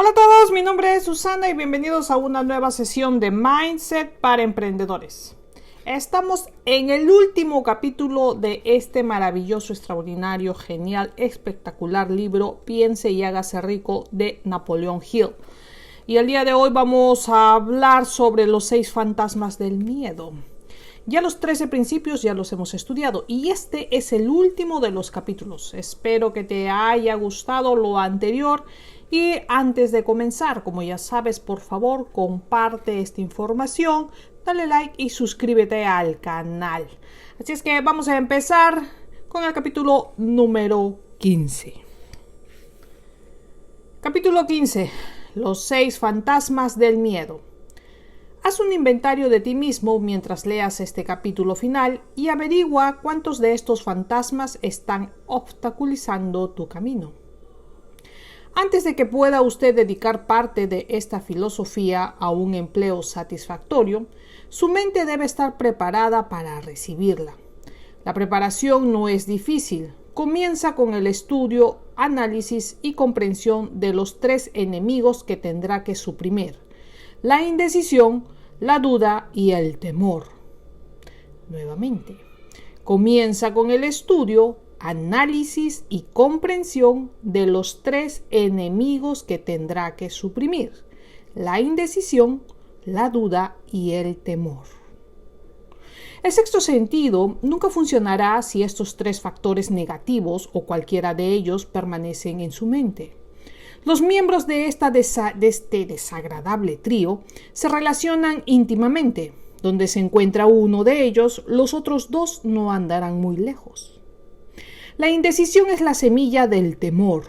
Hola a todos, mi nombre es Susana y bienvenidos a una nueva sesión de Mindset para Emprendedores. Estamos en el último capítulo de este maravilloso, extraordinario, genial, espectacular libro Piense y hágase rico de Napoleon Hill. Y el día de hoy vamos a hablar sobre los 6 fantasmas del miedo. Ya los 13 principios ya los hemos estudiado y este es el último de los capítulos. Espero que te haya gustado lo anterior. Y antes de comenzar, como ya sabes, por favor, comparte esta información, dale like y suscríbete al canal. Así es que vamos a empezar con el capítulo número 15. Capítulo 15. Los 6 fantasmas del miedo. Haz un inventario de ti mismo mientras leas este capítulo final y averigua cuántos de estos fantasmas están obstaculizando tu camino. Antes de que pueda usted dedicar parte de esta filosofía a un empleo satisfactorio, su mente debe estar preparada para recibirla. La preparación no es difícil. Comienza con el estudio, análisis y comprensión de los 3 enemigos que tendrá que suprimir: la indecisión, la duda y el temor. Nuevamente, comienza con el estudio, análisis y comprensión de los 3 enemigos que tendrá que suprimir: la indecisión, la duda y el temor. El sexto sentido nunca funcionará si estos 3 factores negativos o cualquiera de ellos permanecen en su mente. Los miembros de este desagradable trío se relacionan íntimamente. Donde se encuentra uno de ellos, los otros 2 no andarán muy lejos. La indecisión es la semilla del temor.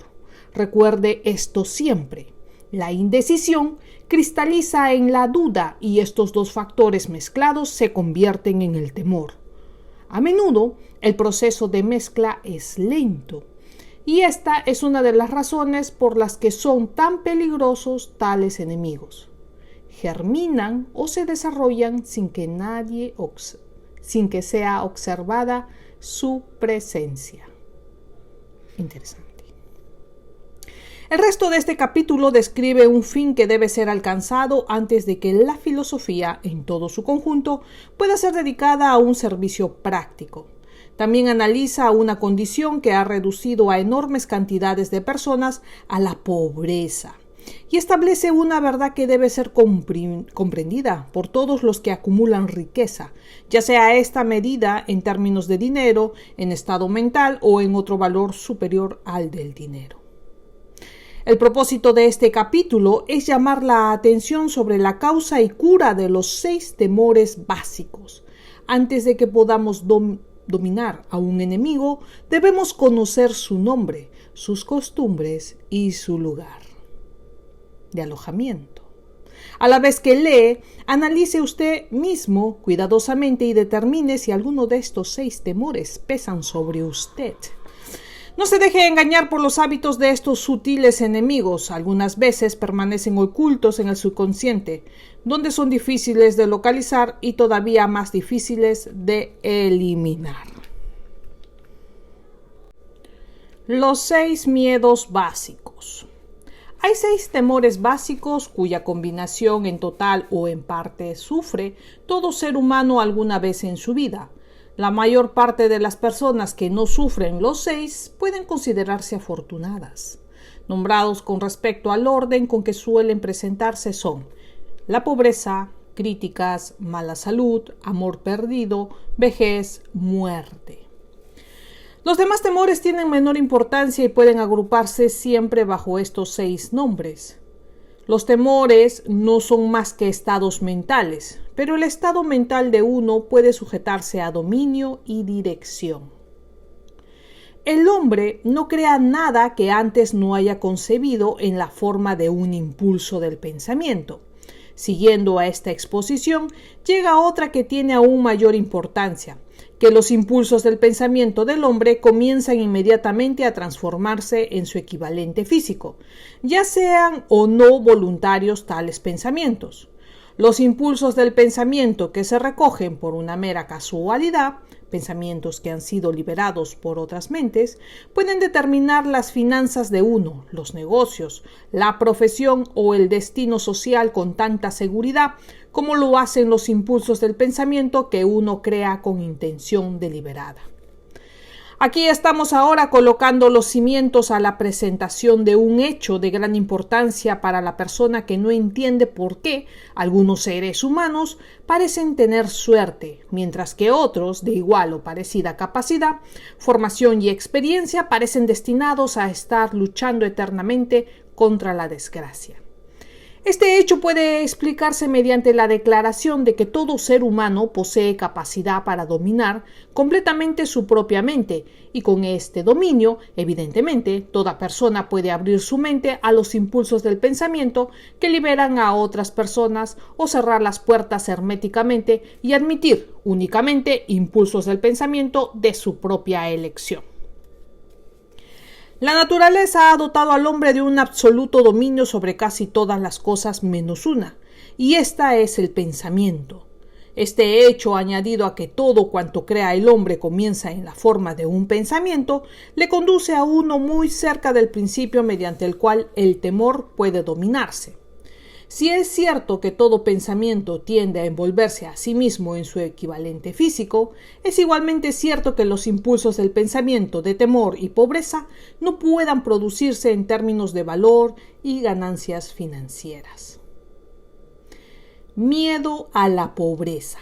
Recuerde esto siempre. La indecisión cristaliza en la duda y estos 2 factores mezclados se convierten en el temor. A menudo, el proceso de mezcla es lento y esta es una de las razones por las que son tan peligrosos tales enemigos. Germinan o se desarrollan sin que sea observada su presencia. Interesante. El resto de este capítulo describe un fin que debe ser alcanzado antes de que la filosofía en todo su conjunto pueda ser dedicada a un servicio práctico. También analiza una condición que ha reducido a enormes cantidades de personas a la pobreza y establece una verdad que debe ser comprendida por todos los que acumulan riqueza, ya sea esta medida en términos de dinero, en estado mental o en otro valor superior al del dinero. El propósito de este capítulo es llamar la atención sobre la causa y cura de los 6 temores básicos. Antes de que podamos dominar a un enemigo, debemos conocer su nombre, sus costumbres y su lugar de alojamiento. A la vez que lee, analice usted mismo cuidadosamente y determine si alguno de estos 6 temores pesan sobre usted. No se deje engañar por los hábitos de estos sutiles enemigos. Algunas veces permanecen ocultos en el subconsciente, donde son difíciles de localizar y todavía más difíciles de eliminar. Los 6 miedos básicos. Hay 6 temores básicos cuya combinación en total o en parte sufre todo ser humano alguna vez en su vida. La mayor parte de las personas que no sufren los 6 pueden considerarse afortunadas. Nombrados con respecto al orden con que suelen presentarse son la pobreza, críticas, mala salud, amor perdido, vejez, muerte. Los demás temores tienen menor importancia y pueden agruparse siempre bajo estos 6 nombres. Los temores no son más que estados mentales, pero el estado mental de uno puede sujetarse a dominio y dirección. El hombre no crea nada que antes no haya concebido en la forma de un impulso del pensamiento. Siguiendo a esta exposición, llega otra que tiene aún mayor importancia, que los impulsos del pensamiento del hombre comienzan inmediatamente a transformarse en su equivalente físico, ya sean o no voluntarios tales pensamientos. Los impulsos del pensamiento que se recogen por una mera casualidad pensamientos que han sido liberados por otras mentes, pueden determinar las finanzas de uno, los negocios, la profesión o el destino social con tanta seguridad como lo hacen los impulsos del pensamiento que uno crea con intención deliberada. Aquí estamos ahora colocando los cimientos a la presentación de un hecho de gran importancia para la persona que no entiende por qué algunos seres humanos parecen tener suerte, mientras que otros, de igual o parecida capacidad, formación y experiencia, parecen destinados a estar luchando eternamente contra la desgracia. Este hecho puede explicarse mediante la declaración de que todo ser humano posee capacidad para dominar completamente su propia mente, y con este dominio, evidentemente, toda persona puede abrir su mente a los impulsos del pensamiento que liberan a otras personas o cerrar las puertas herméticamente y admitir únicamente impulsos del pensamiento de su propia elección. La naturaleza ha dotado al hombre de un absoluto dominio sobre casi todas las cosas menos una, y esta es el pensamiento. Este hecho, añadido a que todo cuanto crea el hombre comienza en la forma de un pensamiento, le conduce a uno muy cerca del principio mediante el cual el temor puede dominarse. Si es cierto que todo pensamiento tiende a envolverse a sí mismo en su equivalente físico, es igualmente cierto que los impulsos del pensamiento de temor y pobreza no puedan producirse en términos de valor y ganancias financieras. Miedo a la pobreza.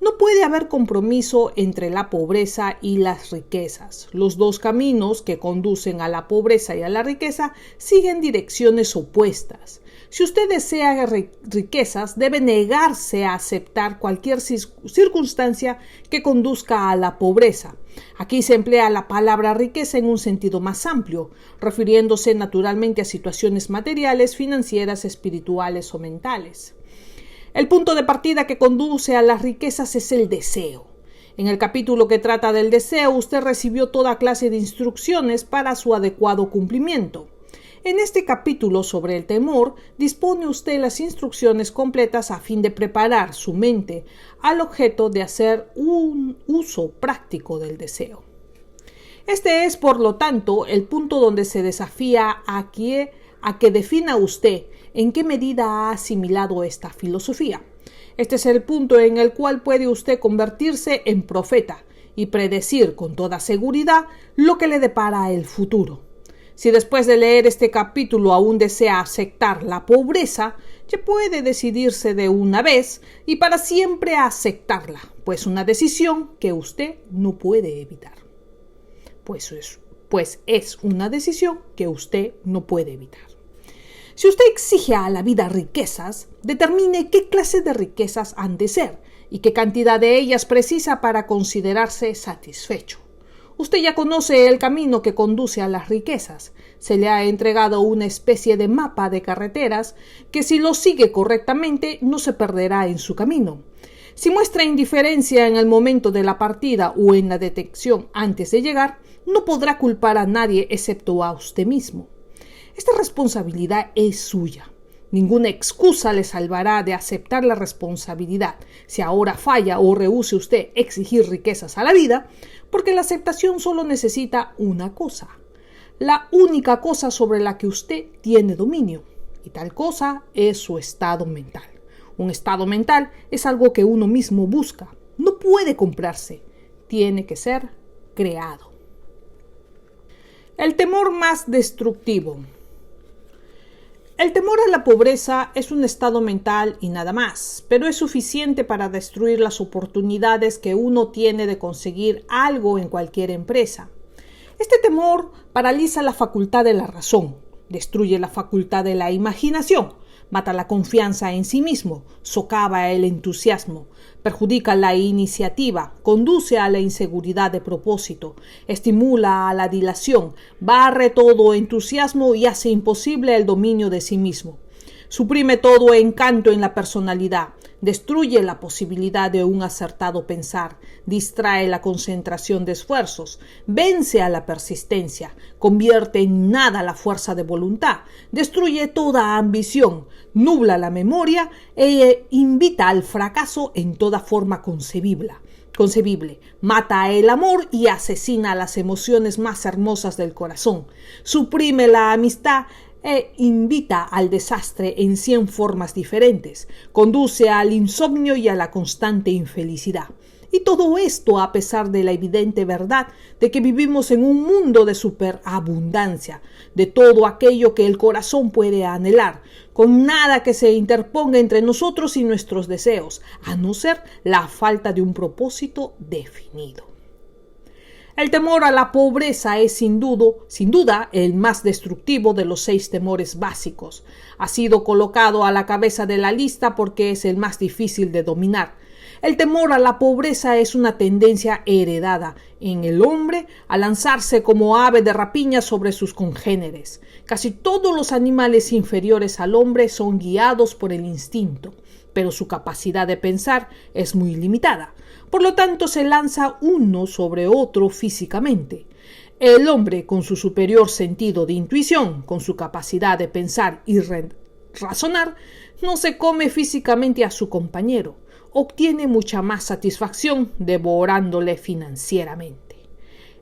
No puede haber compromiso entre la pobreza y las riquezas. Los dos caminos que conducen a la pobreza y a la riqueza siguen direcciones opuestas. Si usted desea riquezas, debe negarse a aceptar cualquier circunstancia que conduzca a la pobreza. Aquí se emplea la palabra riqueza en un sentido más amplio, refiriéndose naturalmente a situaciones materiales, financieras, espirituales o mentales. El punto de partida que conduce a las riquezas es el deseo. En el capítulo que trata del deseo, usted recibió toda clase de instrucciones para su adecuado cumplimiento. En este capítulo sobre el temor, dispone usted las instrucciones completas a fin de preparar su mente al objeto de hacer un uso práctico del deseo. Este es, por lo tanto, el punto donde se desafía a que defina usted en qué medida ha asimilado esta filosofía. Este es el punto en el cual puede usted convertirse en profeta y predecir con toda seguridad lo que le depara el futuro. Si después de leer este capítulo aún desea aceptar la pobreza, ya puede decidirse de una vez y para siempre a aceptarla, pues una decisión que usted no puede evitar. Pues es una decisión que usted no puede evitar. Si usted exige a la vida riquezas, determine qué clase de riquezas han de ser y qué cantidad de ellas precisa para considerarse satisfecho. Usted ya conoce el camino que conduce a las riquezas. Se le ha entregado una especie de mapa de carreteras que si lo sigue correctamente no se perderá en su camino. Si muestra indiferencia en el momento de la partida o en la detección antes de llegar, no podrá culpar a nadie excepto a usted mismo. Esta responsabilidad es suya. Ninguna excusa le salvará de aceptar la responsabilidad si ahora falla o rehúse usted exigir riquezas a la vida, porque la aceptación solo necesita una cosa, la única cosa sobre la que usted tiene dominio, y tal cosa es su estado mental. Un estado mental es algo que uno mismo busca, no puede comprarse, tiene que ser creado. El temor más destructivo. El temor a la pobreza es un estado mental y nada más, pero es suficiente para destruir las oportunidades que uno tiene de conseguir algo en cualquier empresa. Este temor paraliza la facultad de la razón, destruye la facultad de la imaginación, mata la confianza en sí mismo, socava el entusiasmo, perjudica la iniciativa, conduce a la inseguridad de propósito, estimula a la dilación, barre todo entusiasmo y hace imposible el dominio de sí mismo. Suprime todo encanto en la personalidad, destruye la posibilidad de un acertado pensar, distrae la concentración de esfuerzos, vence a la persistencia, convierte en nada la fuerza de voluntad, destruye toda ambición, nubla la memoria e invita al fracaso en toda forma concebible. concebible, mata el amor y asesina las emociones más hermosas del corazón, suprime la amistad e invita al desastre en 100 formas diferentes, conduce al insomnio y a la constante infelicidad. Y todo esto a pesar de la evidente verdad de que vivimos en un mundo de superabundancia, de todo aquello que el corazón puede anhelar, con nada que se interponga entre nosotros y nuestros deseos, a no ser la falta de un propósito definido. El temor a la pobreza es sin duda el más destructivo de los 6 temores básicos. Ha sido colocado a la cabeza de la lista porque es el más difícil de dominar. El temor a la pobreza es una tendencia heredada en el hombre a lanzarse como ave de rapiña sobre sus congéneres. Casi todos los animales inferiores al hombre son guiados por el instinto, pero su capacidad de pensar es muy limitada. Por lo tanto, se lanza uno sobre otro físicamente. El hombre, con su superior sentido de intuición, con su capacidad de pensar y razonar, no se come físicamente a su compañero. Obtiene mucha más satisfacción devorándole financieramente.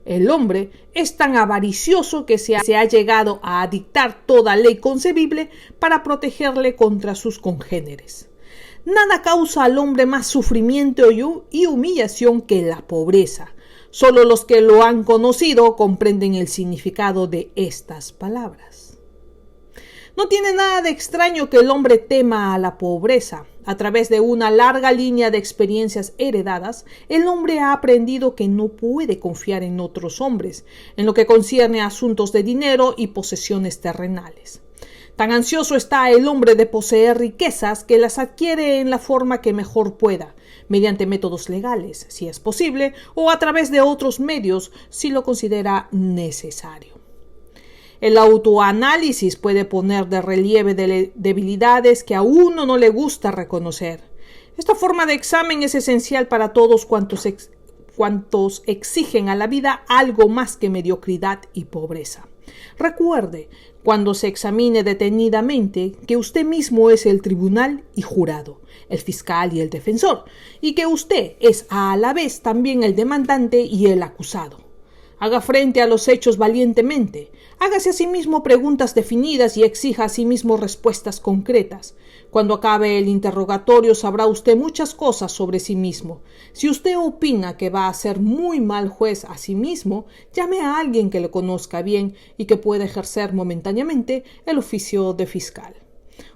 El hombre es tan avaricioso que se ha llegado a dictar toda ley concebible para protegerle contra sus congéneres. Nada causa al hombre más sufrimiento y humillación que la pobreza. Solo los que lo han conocido comprenden el significado de estas palabras. No tiene nada de extraño que el hombre tema a la pobreza. A través de una larga línea de experiencias heredadas, el hombre ha aprendido que no puede confiar en otros hombres, en lo que concierne a asuntos de dinero y posesiones terrenales. Tan ansioso está el hombre de poseer riquezas que las adquiere en la forma que mejor pueda, mediante métodos legales, si es posible, o a través de otros medios, si lo considera necesario. El autoanálisis puede poner de relieve debilidades que a uno no le gusta reconocer. Esta forma de examen es esencial para todos cuantos exigen a la vida algo más que mediocridad y pobreza. Recuerde, cuando se examine detenidamente, que usted mismo es el tribunal y jurado, el fiscal y el defensor, y que usted es a la vez también el demandante y el acusado. Haga frente a los hechos valientemente, hágase a sí mismo preguntas definidas y exija a sí mismo respuestas concretas. Cuando acabe el interrogatorio sabrá usted muchas cosas sobre sí mismo. Si usted opina que va a ser muy mal juez a sí mismo, llame a alguien que le conozca bien y que pueda ejercer momentáneamente el oficio de fiscal.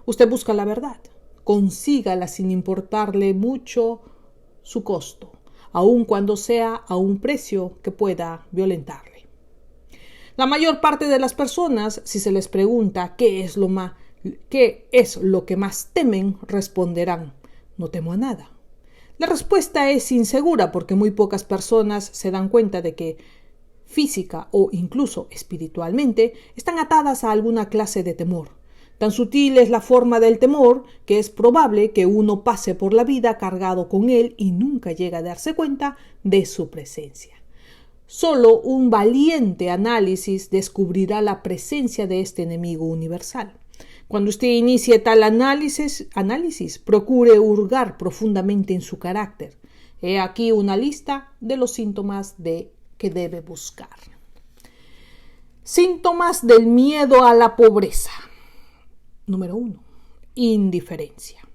Usted busca la verdad, consígala sin importarle mucho su costo, aun cuando sea a un precio que pueda violentarle. La mayor parte de las personas, si se les pregunta qué es lo que más temen, responderán: no temo a nada. La respuesta es insegura porque muy pocas personas se dan cuenta de que física o incluso espiritualmente están atadas a alguna clase de temor. Tan sutil es la forma del temor que es probable que uno pase por la vida cargado con él y nunca llegue a darse cuenta de su presencia. Solo un valiente análisis descubrirá la presencia de este enemigo universal. Cuando usted inicie tal análisis, procure hurgar profundamente en su carácter. He aquí una lista de los síntomas que debe buscar. Síntomas del miedo a la pobreza. Número 1. Indiferencia.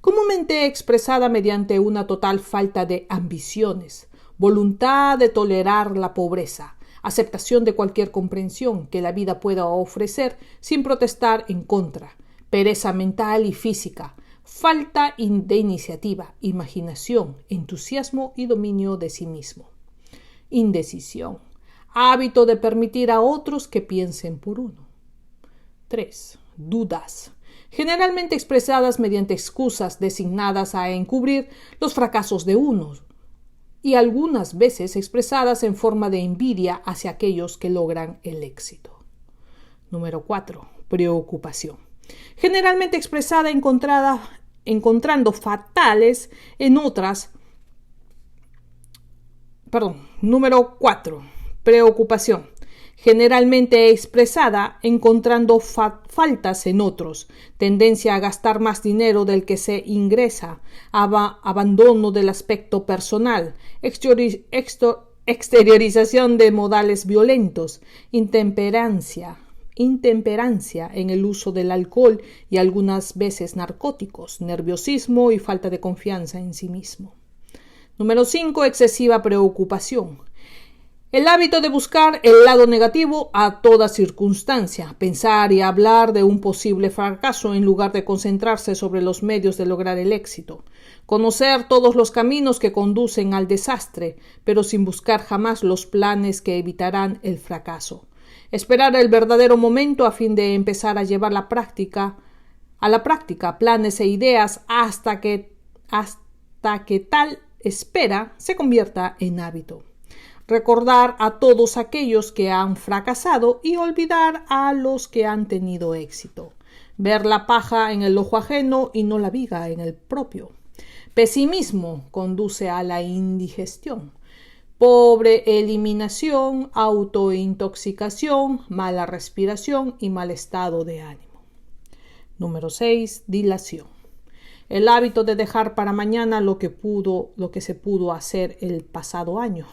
Comúnmente expresada mediante una total falta de ambiciones, voluntad de tolerar la pobreza, aceptación de cualquier comprensión que la vida pueda ofrecer sin protestar en contra, pereza mental y física, falta de iniciativa, imaginación, entusiasmo y dominio de sí mismo. Indecisión. Hábito de permitir a otros que piensen por uno. 3. Dudas, generalmente expresadas mediante excusas designadas a encubrir los fracasos de unos y algunas veces expresadas en forma de envidia hacia aquellos que logran el éxito. Número 4. Preocupación, generalmente expresada encontrando fatales en otras. Número 4. Preocupación, generalmente expresada encontrando faltas en otros, tendencia a gastar más dinero del que se ingresa, abandono del aspecto personal, exteriorización de modales violentos, intemperancia en el uso del alcohol y algunas veces narcóticos, nerviosismo y falta de confianza en sí mismo. Número 5. Excesiva preocupación. El hábito de buscar el lado negativo a toda circunstancia, pensar y hablar de un posible fracaso en lugar de concentrarse sobre los medios de lograr el éxito, conocer todos los caminos que conducen al desastre, pero sin buscar jamás los planes que evitarán el fracaso, esperar el verdadero momento a fin de empezar a llevar a la práctica planes e ideas hasta que tal espera se convierta en hábito. Recordar a todos aquellos que han fracasado y olvidar a los que han tenido éxito. Ver la paja en el ojo ajeno y no la viga en el propio. Pesimismo conduce a la indigestión. Pobre eliminación, autointoxicación, mala respiración y mal estado de ánimo. Número 6. Dilación. El hábito de dejar para mañana lo que se pudo hacer el pasado año.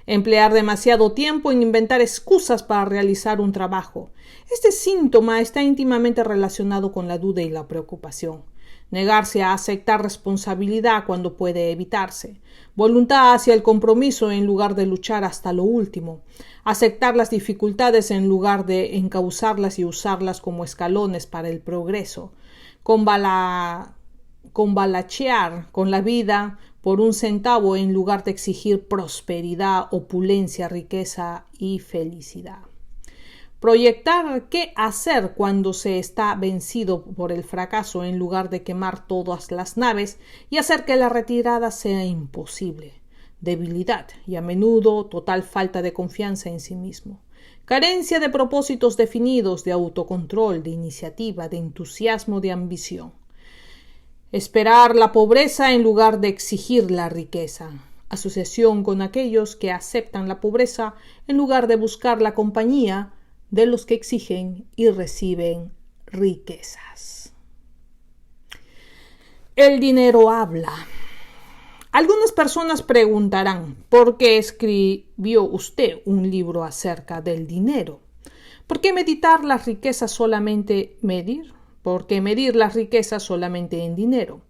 Emplear demasiado tiempo en inventar excusas para realizar un trabajo. Este síntoma está íntimamente relacionado con la duda y la preocupación. Negarse a aceptar responsabilidad cuando puede evitarse. Voluntad hacia el compromiso en lugar de luchar hasta lo último. Aceptar las dificultades en lugar de encauzarlas y usarlas como escalones para el progreso. Convalachear con la vida por un centavo en lugar de exigir prosperidad, opulencia, riqueza y felicidad. Proyectar qué hacer cuando se está vencido por el fracaso en lugar de quemar todas las naves y hacer que la retirada sea imposible. Debilidad y a menudo total falta de confianza en sí mismo. Carencia de propósitos definidos, de autocontrol, de iniciativa, de entusiasmo, de ambición. Esperar la pobreza en lugar de exigir la riqueza. Asociación con aquellos que aceptan la pobreza en lugar de buscar la compañía de los que exigen y reciben riquezas. El dinero habla. Algunas personas preguntarán, ¿por qué escribió usted un libro acerca del dinero? ¿Por qué meditar las riquezas solamente medir? ¿Por qué medir las riquezas solamente en dinero?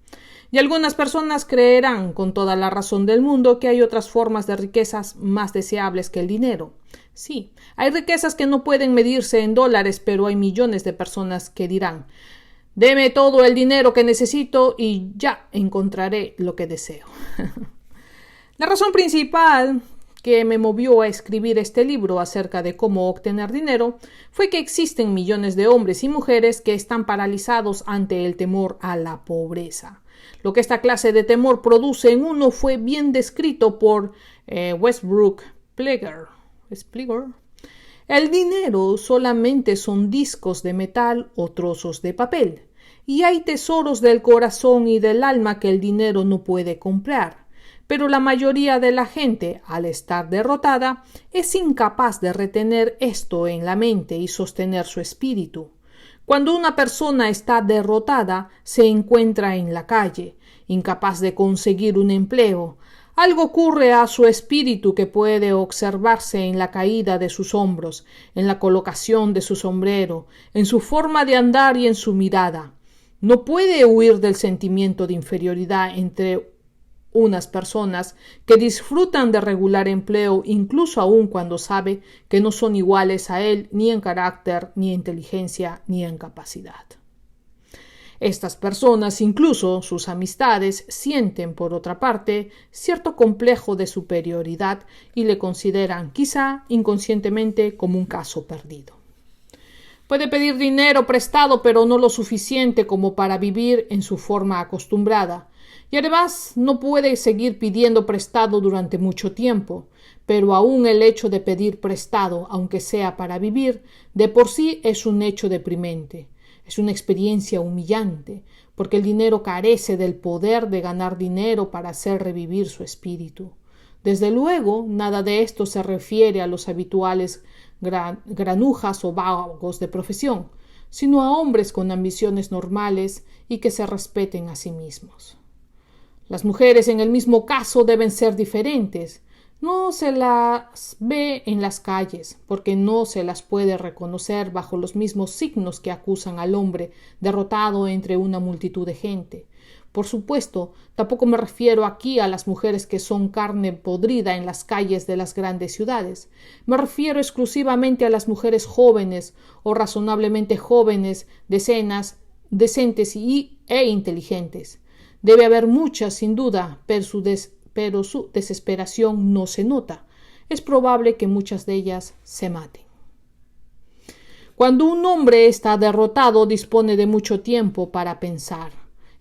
Y algunas personas creerán con toda la razón del mundo que hay otras formas de riquezas más deseables que el dinero. Sí, hay riquezas que no pueden medirse en dólares, pero hay millones de personas que dirán, deme todo el dinero que necesito y ya encontraré lo que deseo. La razón principal que me movió a escribir este libro acerca de cómo obtener dinero fue que existen millones de hombres y mujeres que están paralizados ante el temor a la pobreza. Lo que esta clase de temor produce en uno fue bien descrito por Westbrook Pleger. El dinero solamente son discos de metal o trozos de papel, y hay tesoros del corazón y del alma que el dinero no puede comprar. Pero la mayoría de la gente, al estar derrotada, es incapaz de retener esto en la mente y sostener su espíritu. Cuando una persona está derrotada, se encuentra en la calle, incapaz de conseguir un empleo. Algo ocurre a su espíritu que puede observarse en la caída de sus hombros, en la colocación de su sombrero, en su forma de andar y en su mirada. No puede huir del sentimiento de inferioridad entre unas personas que disfrutan de regular empleo incluso aun cuando sabe que no son iguales a él ni en carácter, ni en inteligencia, ni en capacidad. Estas personas, incluso sus amistades, sienten, por otra parte, cierto complejo de superioridad y le consideran, quizá inconscientemente, como un caso perdido. Puede pedir dinero prestado, pero no lo suficiente como para vivir en su forma acostumbrada. Y además no puede seguir pidiendo prestado durante mucho tiempo, pero aún el hecho de pedir prestado, aunque sea para vivir, de por sí es un hecho deprimente. Es una experiencia humillante, porque el dinero carece del poder de ganar dinero para hacer revivir su espíritu. Desde luego, nada de esto se refiere a los habituales granujas o vagos de profesión, sino a hombres con ambiciones normales y que se respeten a sí mismos. Las mujeres en el mismo caso deben ser diferentes. No se las ve en las calles, porque no se las puede reconocer bajo los mismos signos que acusan al hombre derrotado entre una multitud de gente. Por supuesto, tampoco me refiero aquí a las mujeres que son carne podrida en las calles de las grandes ciudades. Me refiero exclusivamente a las mujeres jóvenes o razonablemente jóvenes, decentes e inteligentes. Debe haber muchas, sin duda, pero su desesperación no se nota. Es probable que muchas de ellas se maten. Cuando un hombre está derrotado, dispone de mucho tiempo para pensar.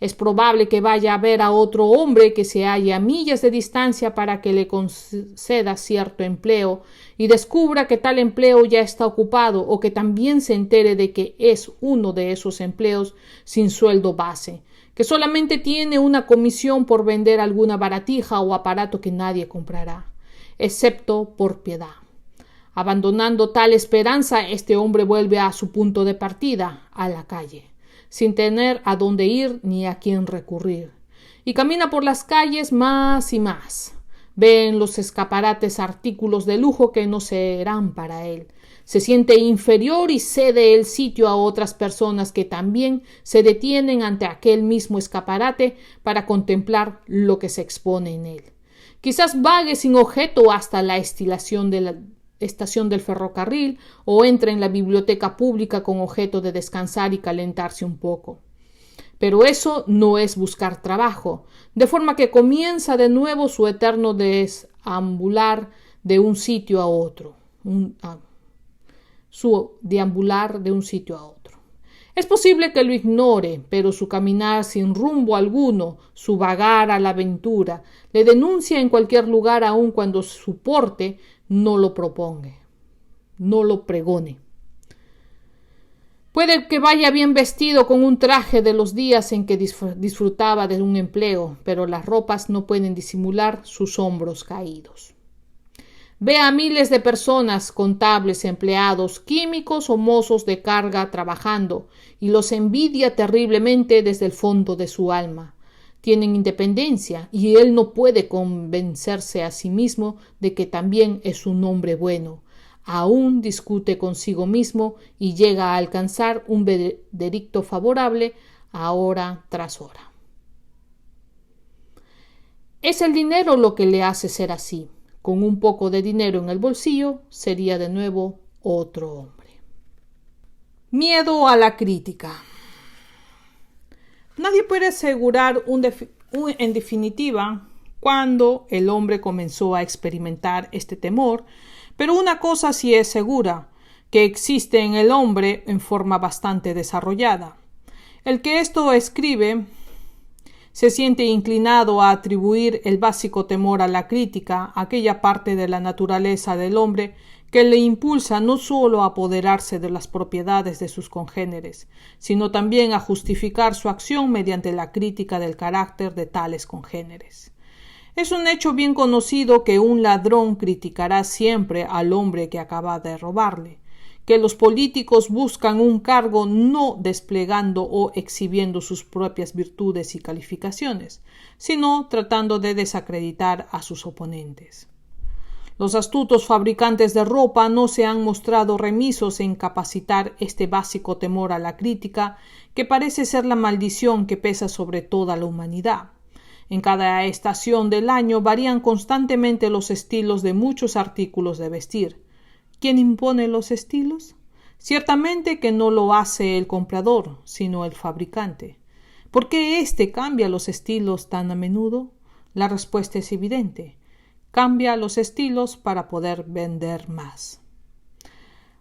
Es probable que vaya a ver a otro hombre que se halle a millas de distancia para que le conceda cierto empleo y descubra que tal empleo ya está ocupado, o que también se entere de que es uno de esos empleos sin sueldo base, que solamente tiene una comisión por vender alguna baratija o aparato que nadie comprará, excepto por piedad. Abandonando tal esperanza, este hombre vuelve a su punto de partida, a la calle, sin tener a dónde ir ni a quién recurrir, y camina por las calles más y más. Ve en los escaparates artículos de lujo que no serán para él. Se siente inferior y cede el sitio a otras personas que también se detienen ante aquel mismo escaparate para contemplar lo que se expone en él. Quizás vague sin objeto hasta la estación del ferrocarril o entre en la biblioteca pública con objeto de descansar y calentarse un poco. Pero eso no es buscar trabajo, de forma que comienza de nuevo su eterno deambular de un sitio a otro. Es posible que lo ignore, pero su caminar sin rumbo alguno, su vagar a la aventura, le denuncia en cualquier lugar, aun cuando su porte no lo pregone. Puede que vaya bien vestido con un traje de los días en que disfrutaba de un empleo, pero las ropas no pueden disimular sus hombros caídos. Ve a miles de personas, contables, empleados, químicos o mozos de carga trabajando, y los envidia terriblemente desde el fondo de su alma. Tienen independencia, y él no puede convencerse a sí mismo de que también es un hombre bueno. Aún discute consigo mismo y llega a alcanzar un veredicto favorable hora tras hora. Es el dinero lo que le hace ser así. Con un poco de dinero en el bolsillo, sería de nuevo otro hombre. Miedo a la crítica. Nadie puede asegurar en definitiva cuándo el hombre comenzó a experimentar este temor, pero una cosa sí es segura, que existe en el hombre en forma bastante desarrollada. El que esto escribe se siente inclinado a atribuir el básico temor a la crítica a aquella parte de la naturaleza del hombre que le impulsa no sólo a apoderarse de las propiedades de sus congéneres, sino también a justificar su acción mediante la crítica del carácter de tales congéneres. Es un hecho bien conocido que un ladrón criticará siempre al hombre que acaba de robarle, que los políticos buscan un cargo no desplegando o exhibiendo sus propias virtudes y calificaciones, sino tratando de desacreditar a sus oponentes. Los astutos fabricantes de ropa no se han mostrado remisos en capacitar este básico temor a la crítica, que parece ser la maldición que pesa sobre toda la humanidad. En cada estación del año varían constantemente los estilos de muchos artículos de vestir. ¿Quién impone los estilos? Ciertamente que no lo hace el comprador, sino el fabricante. ¿Por qué éste cambia los estilos tan a menudo? La respuesta es evidente. Cambia los estilos para poder vender más.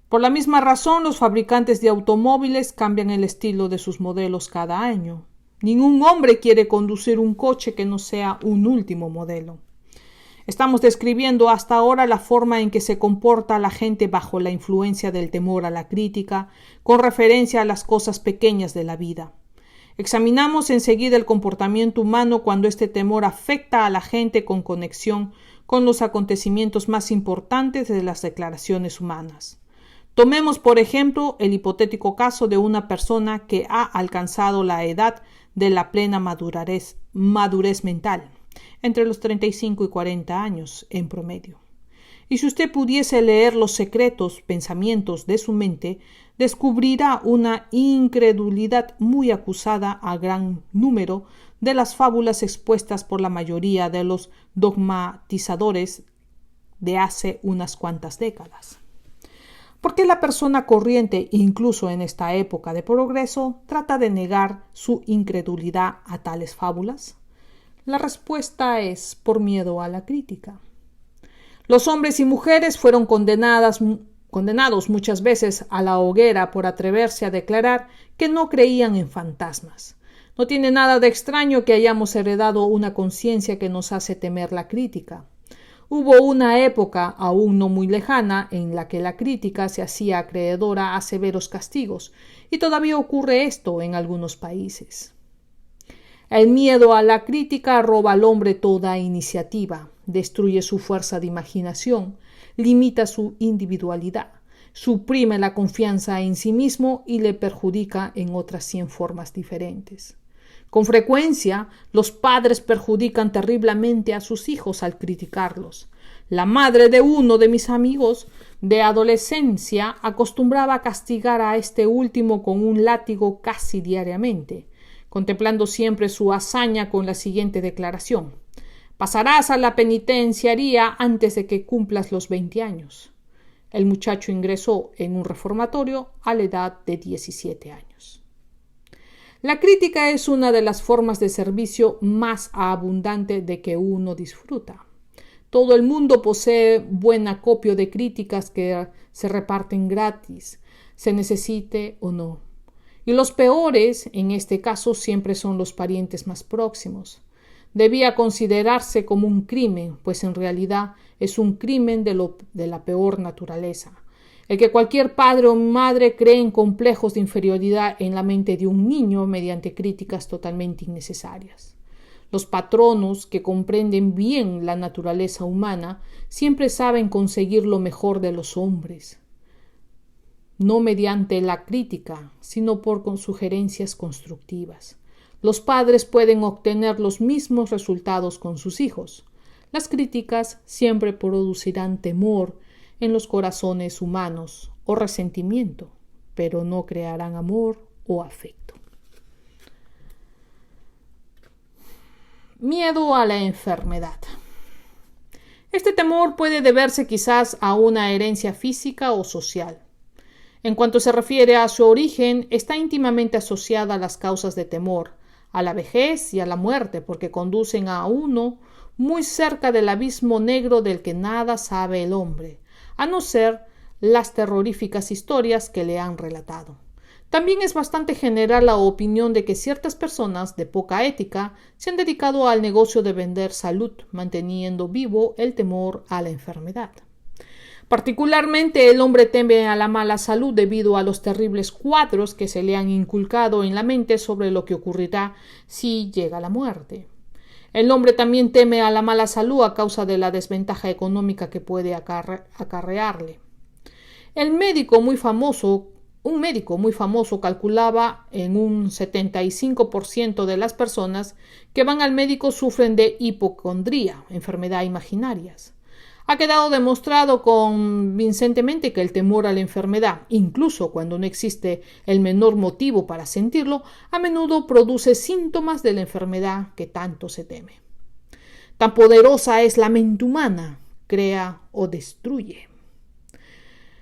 Por la misma razón, los fabricantes de automóviles cambian el estilo de sus modelos cada año. Ningún hombre quiere conducir un coche que no sea un último modelo. Estamos describiendo hasta ahora la forma en que se comporta la gente bajo la influencia del temor a la crítica, con referencia a las cosas pequeñas de la vida. Examinamos enseguida el comportamiento humano cuando este temor afecta a la gente con conexión con los acontecimientos más importantes de las declaraciones humanas. Tomemos, por ejemplo, el hipotético caso de una persona que ha alcanzado la edad de la plena madurez mental, entre los 35 y 40 años en promedio. Y si usted pudiese leer los secretos pensamientos de su mente, descubrirá una incredulidad muy acusada al gran número de las fábulas expuestas por la mayoría de los dogmatizadores de hace unas cuantas décadas. ¿Por qué la persona corriente, incluso en esta época de progreso, trata de negar su incredulidad a tales fábulas? La respuesta es por miedo a la crítica. Los hombres y mujeres fueron condenados muchas veces a la hoguera por atreverse a declarar que no creían en fantasmas. No tiene nada de extraño que hayamos heredado una conciencia que nos hace temer la crítica. Hubo una época, aún no muy lejana, en la que la crítica se hacía acreedora a severos castigos, y todavía ocurre esto en algunos países. El miedo a la crítica roba al hombre toda iniciativa, destruye su fuerza de imaginación, limita su individualidad, suprime la confianza en sí mismo y le perjudica en otras 100 formas diferentes. Con frecuencia, los padres perjudican terriblemente a sus hijos al criticarlos. La madre de uno de mis amigos de adolescencia acostumbraba a castigar a este último con un látigo casi diariamente, contemplando siempre su hazaña con la siguiente declaración: «Pasarás a la penitenciaría antes de que cumplas los 20 años». El muchacho ingresó en un reformatorio a la edad de 17 años. La crítica es una de las formas de servicio más abundante de que uno disfruta. Todo el mundo posee buen acopio de críticas que se reparten gratis, se necesite o no. Y los peores, en este caso, siempre son los parientes más próximos. Debía considerarse como un crimen, pues en realidad es un crimen de la peor naturaleza. El que cualquier padre o madre creen complejos de inferioridad en la mente de un niño mediante críticas totalmente innecesarias. Los patronos que comprenden bien la naturaleza humana siempre saben conseguir lo mejor de los hombres, no mediante la crítica, sino por sugerencias constructivas. Los padres pueden obtener los mismos resultados con sus hijos. Las críticas siempre producirán temor en los corazones humanos o resentimiento, pero no crearán amor o afecto. Miedo a la enfermedad. Este temor puede deberse quizás a una herencia física o social. En cuanto se refiere a su origen, está íntimamente asociada a las causas de temor, a la vejez y a la muerte, porque conducen a uno muy cerca del abismo negro del que nada sabe el hombre, a no ser las terroríficas historias que le han relatado. También es bastante general la opinión de que ciertas personas de poca ética se han dedicado al negocio de vender salud, manteniendo vivo el temor a la enfermedad. Particularmente el hombre teme a la mala salud debido a los terribles cuadros que se le han inculcado en la mente sobre lo que ocurrirá si llega la muerte. El hombre también teme a la mala salud a causa de la desventaja económica que puede acarrearle. Un médico muy famoso calculaba en un 75% de las personas que van al médico sufren de hipocondría, enfermedad imaginarias. Ha quedado demostrado convincentemente que el temor a la enfermedad, incluso cuando no existe el menor motivo para sentirlo, a menudo produce síntomas de la enfermedad que tanto se teme. Tan poderosa es la mente humana, crea o destruye.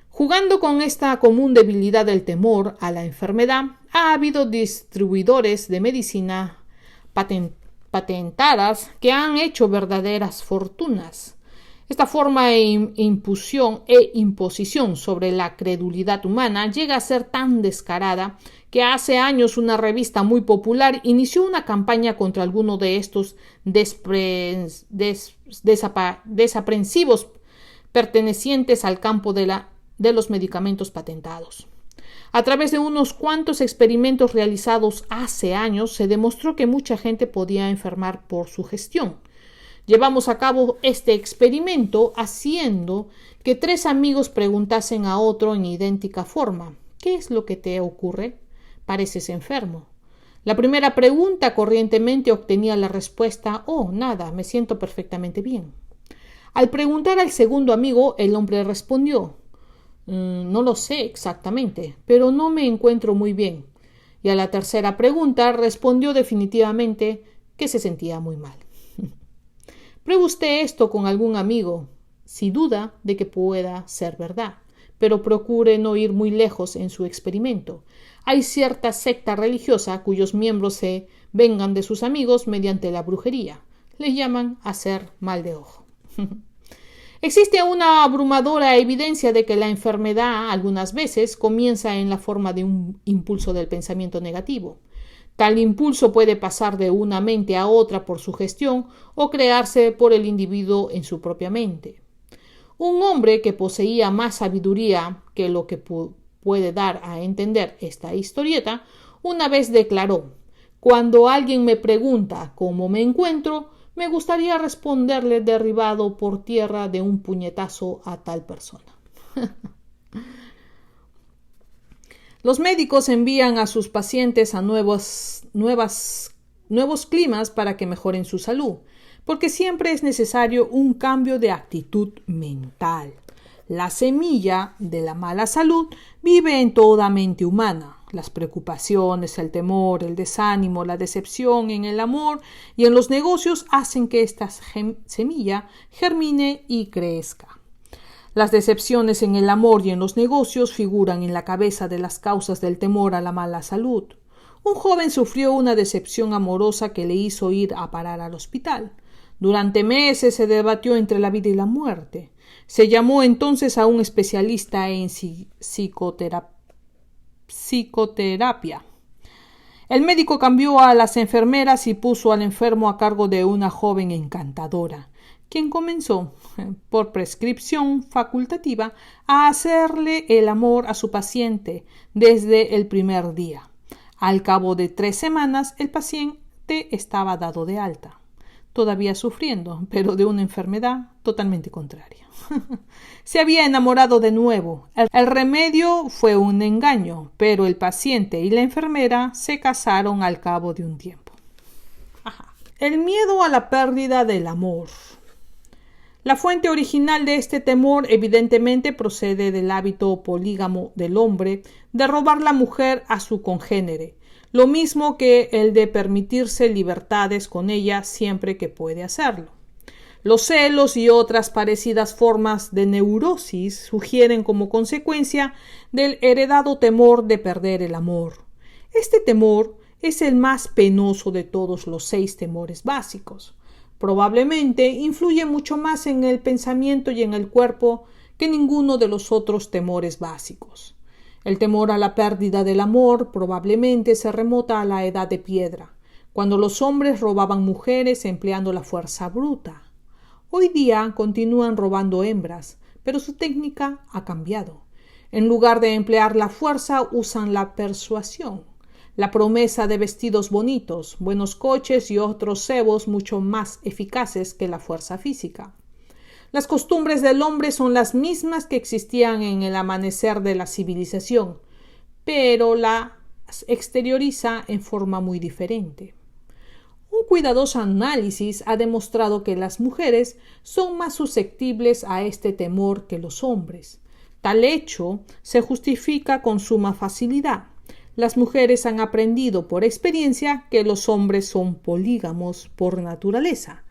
Jugando con esta común debilidad del temor a la enfermedad, ha habido distribuidores de medicina patentadas que han hecho verdaderas fortunas. Esta forma de imposición sobre la credulidad humana llega a ser tan descarada que hace años una revista muy popular inició una campaña contra alguno de estos desaprensivos pertenecientes al campo de los medicamentos patentados. A través de unos cuantos experimentos realizados hace años se demostró que mucha gente podía enfermar por sugestión. Llevamos a cabo este experimento haciendo que 3 amigos preguntasen a otro en idéntica forma: ¿qué es lo que te ocurre? Pareces enfermo. La primera pregunta corrientemente obtenía la respuesta: oh, nada, me siento perfectamente bien. Al preguntar al segundo amigo, el hombre respondió: no lo sé exactamente, pero no me encuentro muy bien. Y a la tercera pregunta respondió definitivamente que se sentía muy mal. Pruebe usted esto con algún amigo, sin duda de que pueda ser verdad, pero procure no ir muy lejos en su experimento. Hay cierta secta religiosa cuyos miembros se vengan de sus amigos mediante la brujería. Le llaman hacer mal de ojo. Existe una abrumadora evidencia de que la enfermedad algunas veces comienza en la forma de un impulso del pensamiento negativo. Tal impulso puede pasar de una mente a otra por sugestión o crearse por el individuo en su propia mente. Un hombre que poseía más sabiduría que lo que puede dar a entender esta historieta, una vez declaró: cuando alguien me pregunta cómo me encuentro, me gustaría responderle derribado por tierra de un puñetazo a tal persona. Los médicos envían a sus pacientes a nuevos climas para que mejoren su salud, porque siempre es necesario un cambio de actitud mental. La semilla de la mala salud vive en toda mente humana. Las preocupaciones, el temor, el desánimo, la decepción en el amor y en los negocios hacen que esta semilla germine y crezca. Las decepciones en el amor y en los negocios figuran en la cabeza de las causas del temor a la mala salud. Un joven sufrió una decepción amorosa que le hizo ir a parar al hospital. Durante meses se debatió entre la vida y la muerte. Se llamó entonces a un especialista en psicoterapia. El médico cambió a las enfermeras y puso al enfermo a cargo de una joven encantadora, quien comenzó, por prescripción facultativa, a hacerle el amor a su paciente desde el primer día. Al cabo de 3 semanas, el paciente estaba dado de alta, todavía sufriendo, pero de una enfermedad totalmente contraria. Se había enamorado de nuevo. El remedio fue un engaño, pero el paciente y la enfermera se casaron al cabo de un tiempo. El miedo a la pérdida del amor. La fuente original de este temor evidentemente procede del hábito polígamo del hombre de robar la mujer a su congénere, lo mismo que el de permitirse libertades con ella siempre que puede hacerlo. Los celos y otras parecidas formas de neurosis sugieren como consecuencia del heredado temor de perder el amor. Este temor es el más penoso de todos los 6 temores básicos. Probablemente influye mucho más en el pensamiento y en el cuerpo que ninguno de los otros temores básicos. El temor a la pérdida del amor probablemente se remota a la edad de piedra, cuando los hombres robaban mujeres empleando la fuerza bruta. Hoy día continúan robando hembras, pero su técnica ha cambiado. En lugar de emplear la fuerza, usan la persuasión, la promesa de vestidos bonitos, buenos coches y otros cebos mucho más eficaces que la fuerza física. Las costumbres del hombre son las mismas que existían en el amanecer de la civilización, pero las exterioriza en forma muy diferente. Un cuidadoso análisis ha demostrado que las mujeres son más susceptibles a este temor que los hombres. Tal hecho se justifica con suma facilidad. Las mujeres han aprendido por experiencia que los hombres son polígamos por naturaleza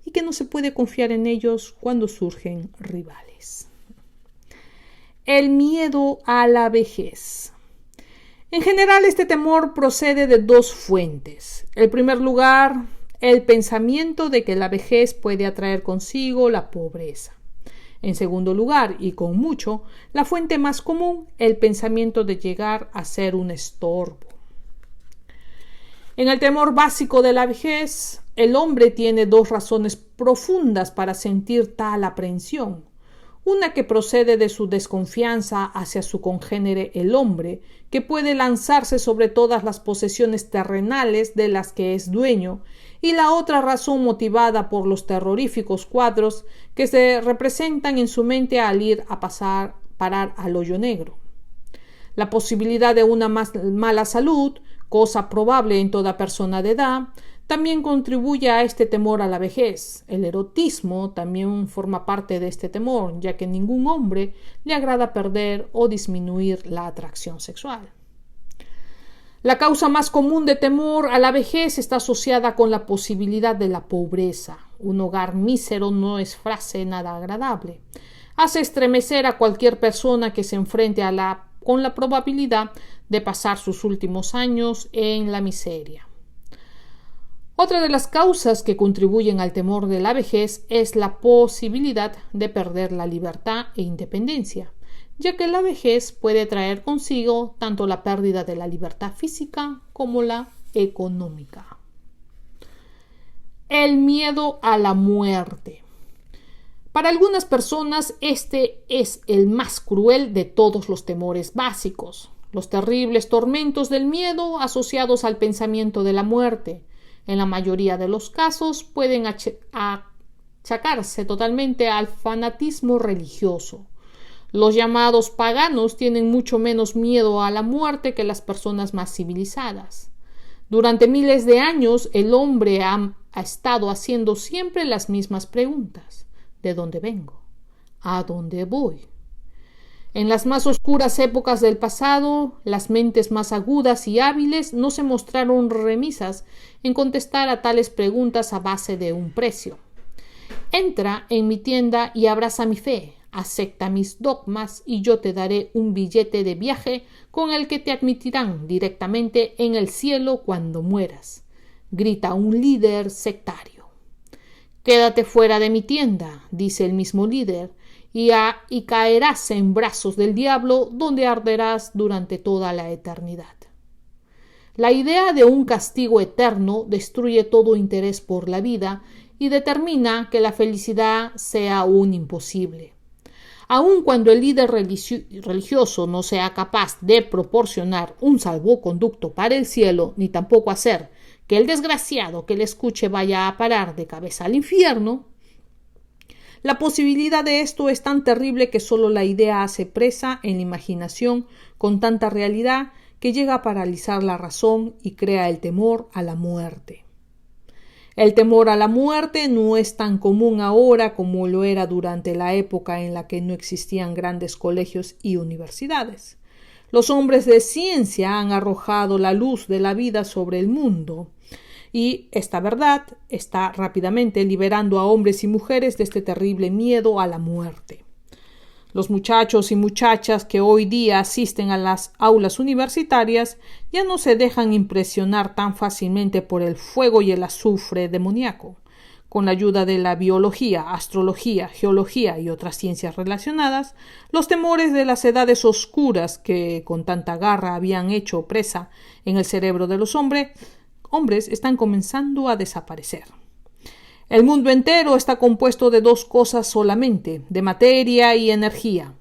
y que no se puede confiar en ellos cuando surgen rivales. El miedo a la vejez. En general, este temor procede de 2 fuentes. En primer lugar, el pensamiento de que la vejez puede atraer consigo la pobreza. En segundo lugar, y con mucho, la fuente más común, el pensamiento de llegar a ser un estorbo. En el temor básico de la vejez, el hombre tiene 2 razones profundas para sentir tal aprensión. una que procede de su desconfianza hacia su congénere el hombre, que puede lanzarse sobre todas las posesiones terrenales de las que es dueño, y la otra razón motivada por los terroríficos cuadros que se representan en su mente al ir a parar al hoyo negro. La posibilidad de una mala salud, cosa probable en toda persona de edad, también contribuye a este temor a la vejez. El erotismo también forma parte de este temor, ya que a ningún hombre le agrada perder o disminuir la atracción sexual. La causa más común de temor a la vejez está asociada con la posibilidad de la pobreza. Un hogar mísero no es frase nada agradable. Hace estremecer a cualquier persona que se enfrente con la probabilidad de pasar sus últimos años en la miseria. Otra de las causas que contribuyen al temor de la vejez es la posibilidad de perder la libertad e independencia, ya que la vejez puede traer consigo tanto la pérdida de la libertad física como la económica. El miedo a la muerte. Para algunas personas este es el más cruel de todos los temores básicos, los terribles tormentos del miedo asociados al pensamiento de la muerte. En la mayoría de los casos pueden achacarse totalmente al fanatismo religioso. Los llamados paganos tienen mucho menos miedo a la muerte que las personas más civilizadas. Durante miles de años el hombre ha estado haciendo siempre las mismas preguntas. ¿De dónde vengo? ¿A dónde voy? En las más oscuras épocas del pasado, las mentes más agudas y hábiles no se mostraron remisas en contestar a tales preguntas a base de un precio. Entra en mi tienda y abraza mi fe, acepta mis dogmas y yo te daré un billete de viaje con el que te admitirán directamente en el cielo cuando mueras, grita un líder sectario. Quédate fuera de mi tienda, dice el mismo líder, y caerás en brazos del diablo, donde arderás durante toda la eternidad. La idea de un castigo eterno destruye todo interés por la vida y determina que la felicidad sea un imposible. Aun cuando el líder religioso no sea capaz de proporcionar un salvoconducto para el cielo, ni tampoco hacer que el desgraciado que le escuche vaya a parar de cabeza al infierno, la posibilidad de esto es tan terrible que solo la idea hace presa en la imaginación con tanta realidad que llega a paralizar la razón y crea el temor a la muerte. El temor a la muerte no es tan común ahora como lo era durante la época en la que no existían grandes colegios y universidades. Los hombres de ciencia han arrojado la luz de la vida sobre el mundo, y esta verdad está rápidamente liberando a hombres y mujeres de este terrible miedo a la muerte. Los muchachos y muchachas que hoy día asisten a las aulas universitarias ya no se dejan impresionar tan fácilmente por el fuego y el azufre demoníaco. Con la ayuda de la biología, astrología, geología y otras ciencias relacionadas, los temores de las edades oscuras que con tanta garra habían hecho presa en el cerebro de los hombres están comenzando a desaparecer. El mundo entero está compuesto de dos cosas solamente, de materia y energía.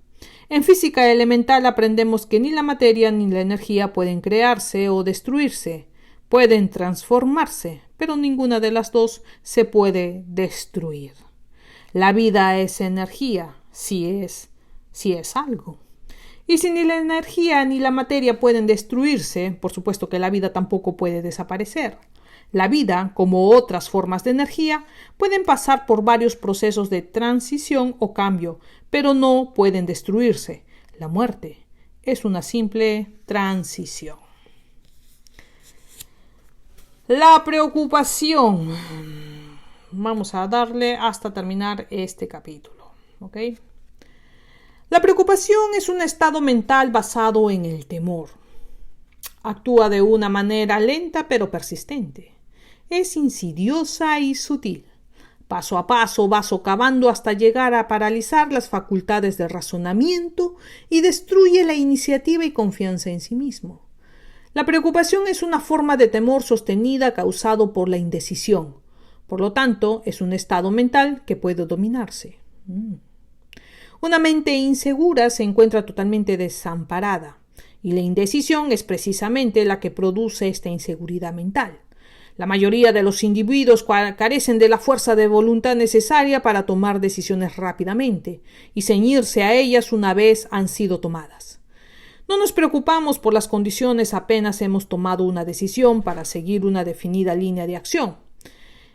En física elemental aprendemos que ni la materia ni la energía pueden crearse o destruirse, pueden transformarse, pero ninguna de las dos se puede destruir. La vida es energía, si es algo. Y si ni la energía ni la materia pueden destruirse, por supuesto que la vida tampoco puede desaparecer. La vida, como otras formas de energía, pueden pasar por varios procesos de transición o cambio, pero no pueden destruirse. La muerte es una simple transición. La preocupación. Vamos a darle hasta terminar este capítulo, ¿ok? La preocupación es un estado mental basado en el temor. Actúa de una manera lenta pero persistente. Es insidiosa y sutil. Paso a paso va socavando hasta llegar a paralizar las facultades de razonamiento y destruye la iniciativa y confianza en sí mismo. La preocupación es una forma de temor sostenida causado por la indecisión. Por lo tanto, es un estado mental que puede dominarse. Una mente insegura se encuentra totalmente desamparada, y la indecisión es precisamente la que produce esta inseguridad mental. La mayoría de los individuos carecen de la fuerza de voluntad necesaria para tomar decisiones rápidamente y ceñirse a ellas una vez han sido tomadas. No nos preocupamos por las condiciones apenas hemos tomado una decisión para seguir una definida línea de acción.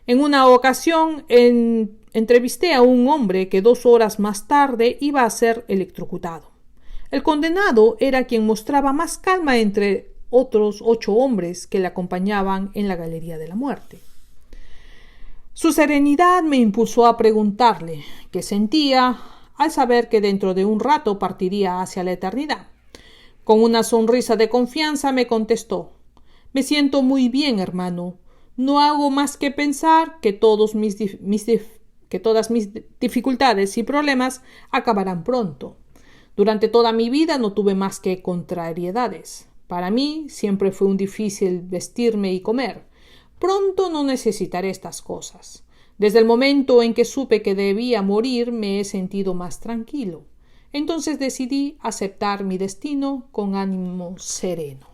En una ocasión entrevisté a un hombre que 2 horas más tarde iba a ser electrocutado. El condenado era quien mostraba más calma entre otros 8 hombres que le acompañaban en la galería de la muerte. Su serenidad me impulsó a preguntarle qué sentía al saber que dentro de un rato partiría hacia la eternidad. Con una sonrisa de confianza me contestó: «Me siento muy bien, hermano. No hago más que pensar que todas mis dificultades y problemas acabarán pronto. Durante toda mi vida no tuve más que contrariedades. Para mí siempre fue un difícil vestirme y comer. Pronto no necesitaré estas cosas. Desde el momento en que supe que debía morir me he sentido más tranquilo. Entonces decidí aceptar mi destino con ánimo sereno».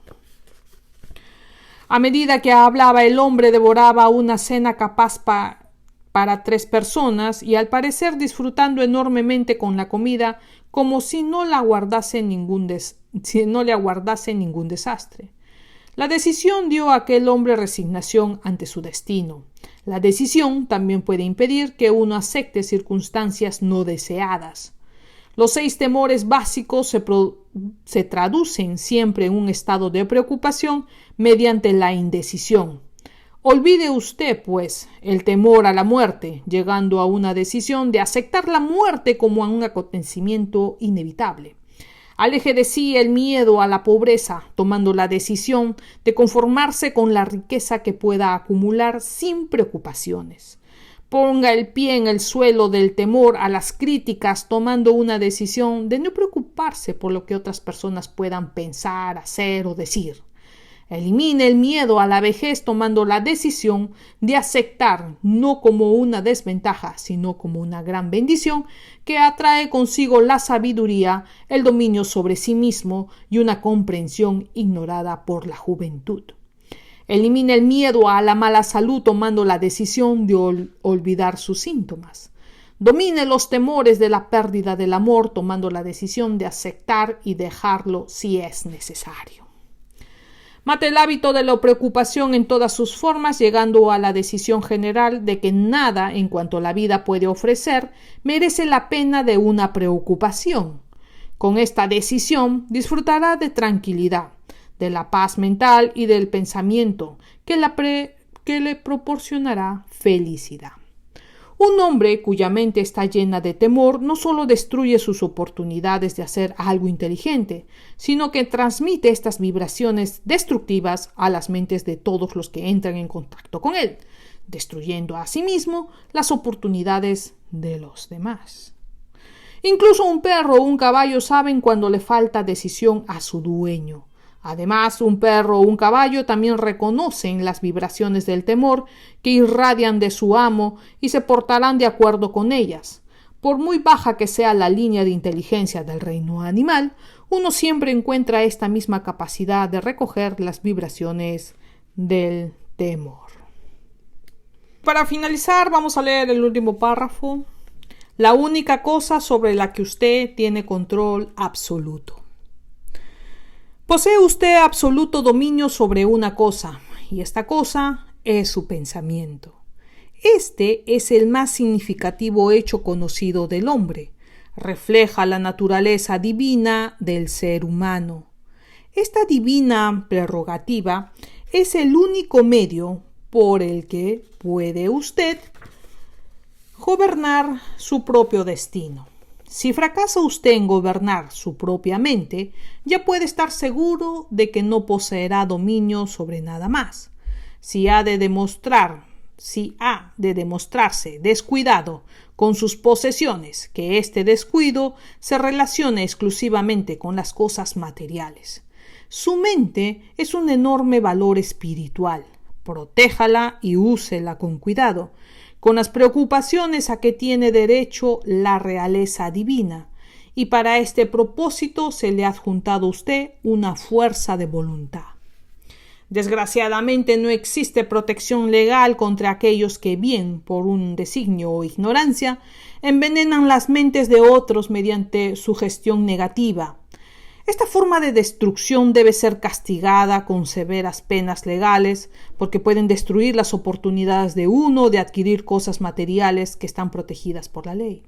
A medida que hablaba, el hombre devoraba una cena capaz para 3 personas y al parecer disfrutando enormemente con la comida como si no le aguardase ningún desastre. La decisión dio a aquel hombre resignación ante su destino. La decisión también puede impedir que uno acepte circunstancias no deseadas. Los 6 temores básicos se traducen siempre en un estado de preocupación mediante la indecisión. Olvide usted, pues, el temor a la muerte, llegando a una decisión de aceptar la muerte como un acontecimiento inevitable. Aleje de sí el miedo a la pobreza, tomando la decisión de conformarse con la riqueza que pueda acumular sin preocupaciones. Ponga el pie en el suelo del temor a las críticas, tomando una decisión de no preocuparse por lo que otras personas puedan pensar, hacer o decir. Elimine el miedo a la vejez tomando la decisión de aceptar no como una desventaja, sino como una gran bendición que atrae consigo la sabiduría, el dominio sobre sí mismo y una comprensión ignorada por la juventud. Elimine el miedo a la mala salud tomando la decisión de olvidar sus síntomas. Domine los temores de la pérdida del amor tomando la decisión de aceptar y dejarlo si es necesario. Mate el hábito de la preocupación en todas sus formas, llegando a la decisión general de que nada en cuanto la vida puede ofrecer merece la pena de una preocupación. Con esta decisión disfrutará de tranquilidad, de la paz mental y del pensamiento que le proporcionará felicidad. Un hombre cuya mente está llena de temor no solo destruye sus oportunidades de hacer algo inteligente, sino que transmite estas vibraciones destructivas a las mentes de todos los que entran en contacto con él, destruyendo asimismo las oportunidades de los demás. Incluso un perro o un caballo saben cuando le falta decisión a su dueño. Además, un perro o un caballo también reconocen las vibraciones del temor que irradian de su amo y se portarán de acuerdo con ellas. Por muy baja que sea la línea de inteligencia del reino animal, uno siempre encuentra esta misma capacidad de recoger las vibraciones del temor. Para finalizar, vamos a leer el último párrafo. La única cosa sobre la que usted tiene control absoluto. Posee usted absoluto dominio sobre una cosa, y esta cosa es su pensamiento. Este es el más significativo hecho conocido del hombre. Refleja la naturaleza divina del ser humano. Esta divina prerrogativa es el único medio por el que puede usted gobernar su propio destino. Si fracasa usted en gobernar su propia mente, ya puede estar seguro de que no poseerá dominio sobre nada más. Si ha de demostrarse descuidado con sus posesiones, que este descuido se relacione exclusivamente con las cosas materiales. Su mente es un enorme valor espiritual. Protéjala y úsela con cuidado, con las preocupaciones a que tiene derecho la realeza divina, y para este propósito se le ha adjuntado a usted una fuerza de voluntad. Desgraciadamente no existe protección legal contra aquellos que, bien por un designio o ignorancia, envenenan las mentes de otros mediante sugestión negativa. Esta forma de destrucción debe ser castigada con severas penas legales porque pueden destruir las oportunidades de uno de adquirir cosas materiales que están protegidas por la ley.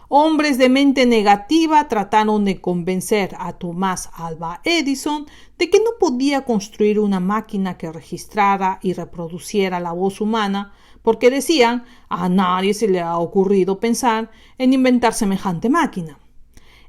Hombres de mente negativa trataron de convencer a Thomas Alva Edison de que no podía construir una máquina que registrara y reproduciera la voz humana, porque decían, a nadie se le ha ocurrido pensar en inventar semejante máquina.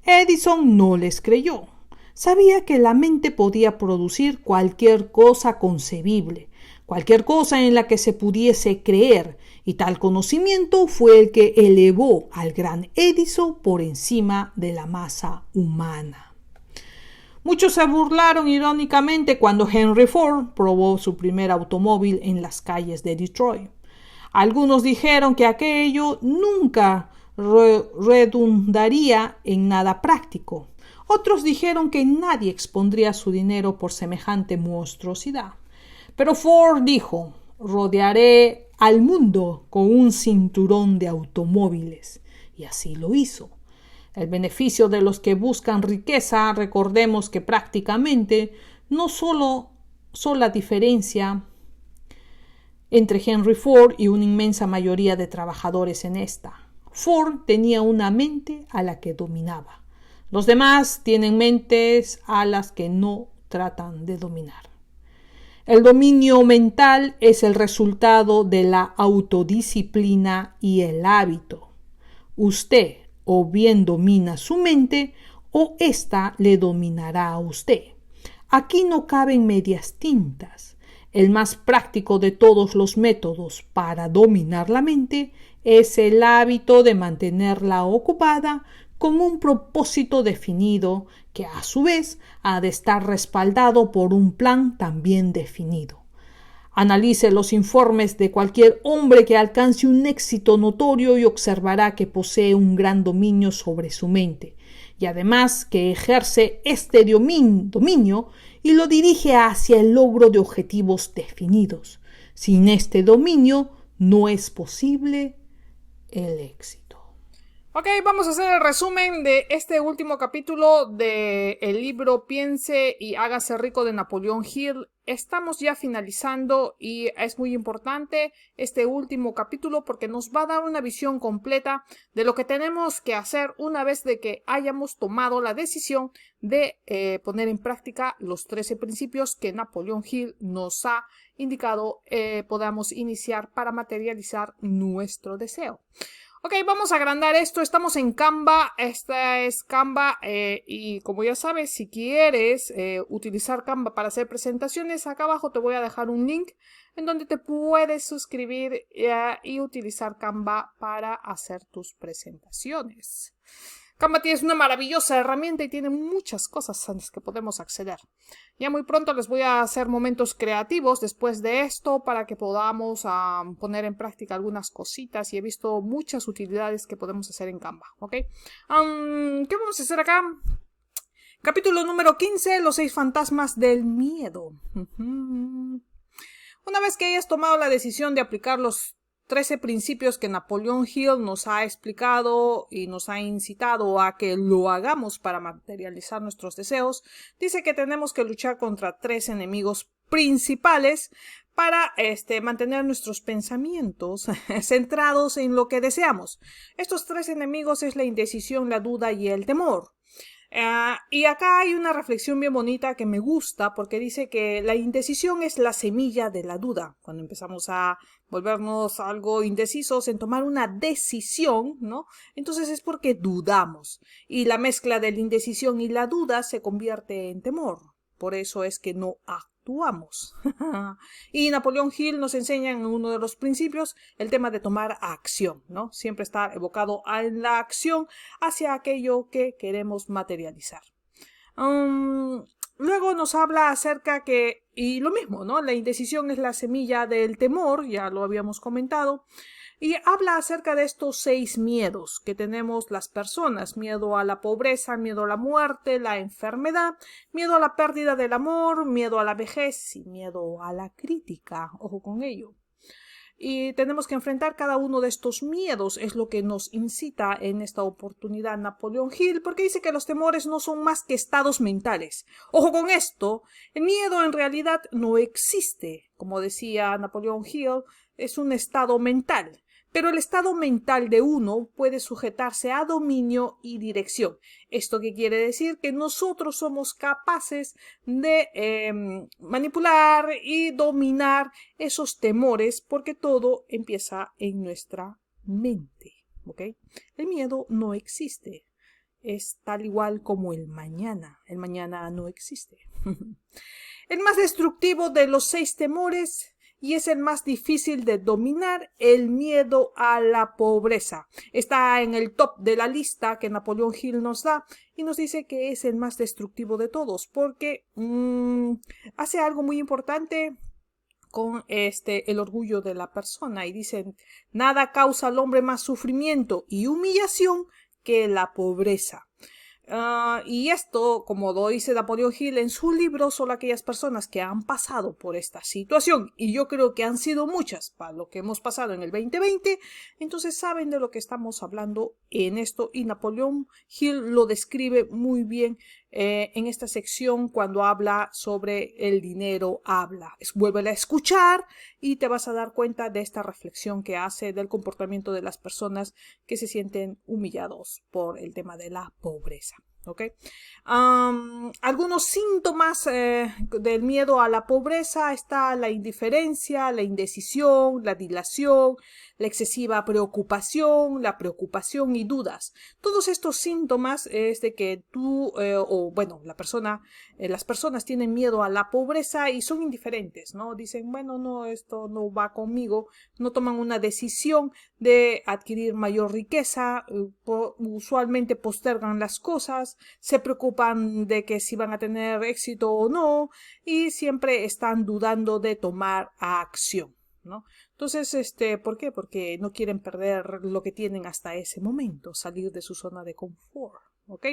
Edison no les creyó. Sabía que la mente podía producir cualquier cosa concebible, cualquier cosa en la que se pudiese creer, y tal conocimiento fue el que elevó al gran Edison por encima de la masa humana. Muchos se burlaron irónicamente cuando Henry Ford probó su primer automóvil en las calles de Detroit. Algunos dijeron que aquello nunca redundaría en nada práctico. Otros dijeron que nadie expondría su dinero por semejante monstruosidad. Pero Ford dijo, rodearé al mundo con un cinturón de automóviles. Y así lo hizo. El beneficio de los que buscan riqueza, recordemos que prácticamente no solo son la diferencia entre Henry Ford y una inmensa mayoría de trabajadores en esta. Ford tenía una mente a la que dominaba. Los demás tienen mentes a las que no tratan de dominar. El dominio mental es el resultado de la autodisciplina y el hábito. Usted o bien domina su mente o ésta le dominará a usted. Aquí no caben medias tintas. El más práctico de todos los métodos para dominar la mente es el hábito de mantenerla ocupada con un propósito definido que a su vez ha de estar respaldado por un plan también definido. Analice los informes de cualquier hombre que alcance un éxito notorio y observará que posee un gran dominio sobre su mente y además que ejerce este dominio y lo dirige hacia el logro de objetivos definidos. Sin este dominio no es posible el éxito. Ok, vamos a hacer el resumen de este último capítulo del libro Piense y hágase rico de Napoleón Hill. Estamos ya finalizando y es muy importante este último capítulo porque nos va a dar una visión completa de lo que tenemos que hacer una vez de que hayamos tomado la decisión de poner en práctica los 13 principios que Napoleón Hill nos ha indicado podamos iniciar para materializar nuestro deseo. Ok, vamos a agrandar esto. Estamos en Canva. Esta es Canva y como ya sabes, si quieres utilizar Canva para hacer presentaciones, acá abajo te voy a dejar un link en donde te puedes suscribir y utilizar Canva para hacer tus presentaciones. Canva es una maravillosa herramienta y tiene muchas cosas a las que podemos acceder. Ya muy pronto les voy a hacer momentos creativos después de esto para que podamos poner en práctica algunas cositas y he visto muchas utilidades que podemos hacer en Canva, ¿ok? ¿Qué vamos a hacer acá? Capítulo número 15, los 6 fantasmas del miedo. Una vez que hayas tomado la decisión de aplicar los 13 principios que Napoleón Hill nos ha explicado y nos ha incitado a que lo hagamos para materializar nuestros deseos, dice que tenemos que luchar contra 3 enemigos principales para mantener nuestros pensamientos centrados en lo que deseamos. Estos 3 enemigos es la indecisión, la duda y el temor. Y acá hay una reflexión bien bonita que me gusta porque dice que la indecisión es la semilla de la duda. Cuando empezamos a volvernos algo indecisos en tomar una decisión, ¿no? Entonces es porque dudamos. Y la mezcla de la indecisión y la duda se convierte en temor. Por eso es que no actuamos. Y Napoleón Hill nos enseña en uno de los principios el tema de tomar acción, ¿no? Siempre está evocado en la acción hacia aquello que queremos materializar. Luego nos habla acerca y lo mismo, ¿no? La indecisión es la semilla del temor, ya lo habíamos comentado. Y habla acerca de estos 6 miedos que tenemos las personas: miedo a la pobreza, miedo a la muerte, la enfermedad, miedo a la pérdida del amor, miedo a la vejez y miedo a la crítica. Ojo con ello. Y tenemos que enfrentar cada uno de estos miedos, es lo que nos incita en esta oportunidad Napoleón Hill, porque dice que los temores no son más que estados mentales. Ojo con esto, el miedo en realidad no existe. Como decía Napoleón Hill, es un estado mental. Pero el estado mental de uno puede sujetarse a dominio y dirección. ¿Esto qué quiere decir? Que nosotros somos capaces de manipular y dominar esos temores, porque todo empieza en nuestra mente. ¿Ok? El miedo no existe. Es tal igual como el mañana. El mañana no existe. El más destructivo de los 6 temores, y es el más difícil de dominar, el miedo a la pobreza. Está en el top de la lista que Napoleón Hill nos da y nos dice que es el más destructivo de todos porque hace algo muy importante con el orgullo de la persona, y dicen: nada causa al hombre más sufrimiento y humillación que la pobreza. Y esto, como lo dice Napoleón Hill en su libro, solo aquellas personas que han pasado por esta situación, y yo creo que han sido muchas para lo que hemos pasado en el 2020, entonces saben de lo que estamos hablando en esto, y Napoleón Hill lo describe muy bien en esta sección cuando habla sobre el dinero. Vuélvela a escuchar y te vas a dar cuenta de esta reflexión que hace del comportamiento de las personas que se sienten humillados por el tema de la pobreza. ¿Okay? Algunos síntomas del miedo a la pobreza: está la indiferencia, la indecisión, la dilación, la excesiva preocupación, la preocupación y dudas. Todos estos síntomas es de que las personas tienen miedo a la pobreza y son indiferentes, ¿no? Dicen: bueno, no, esto no va conmigo, no toman una decisión de adquirir mayor riqueza, usualmente postergan las cosas, se preocupan de que si van a tener éxito o no, y siempre están dudando de tomar acción, ¿no? Entonces, ¿por qué? Porque no quieren perder lo que tienen hasta ese momento, salir de su zona de confort. ¿Ok?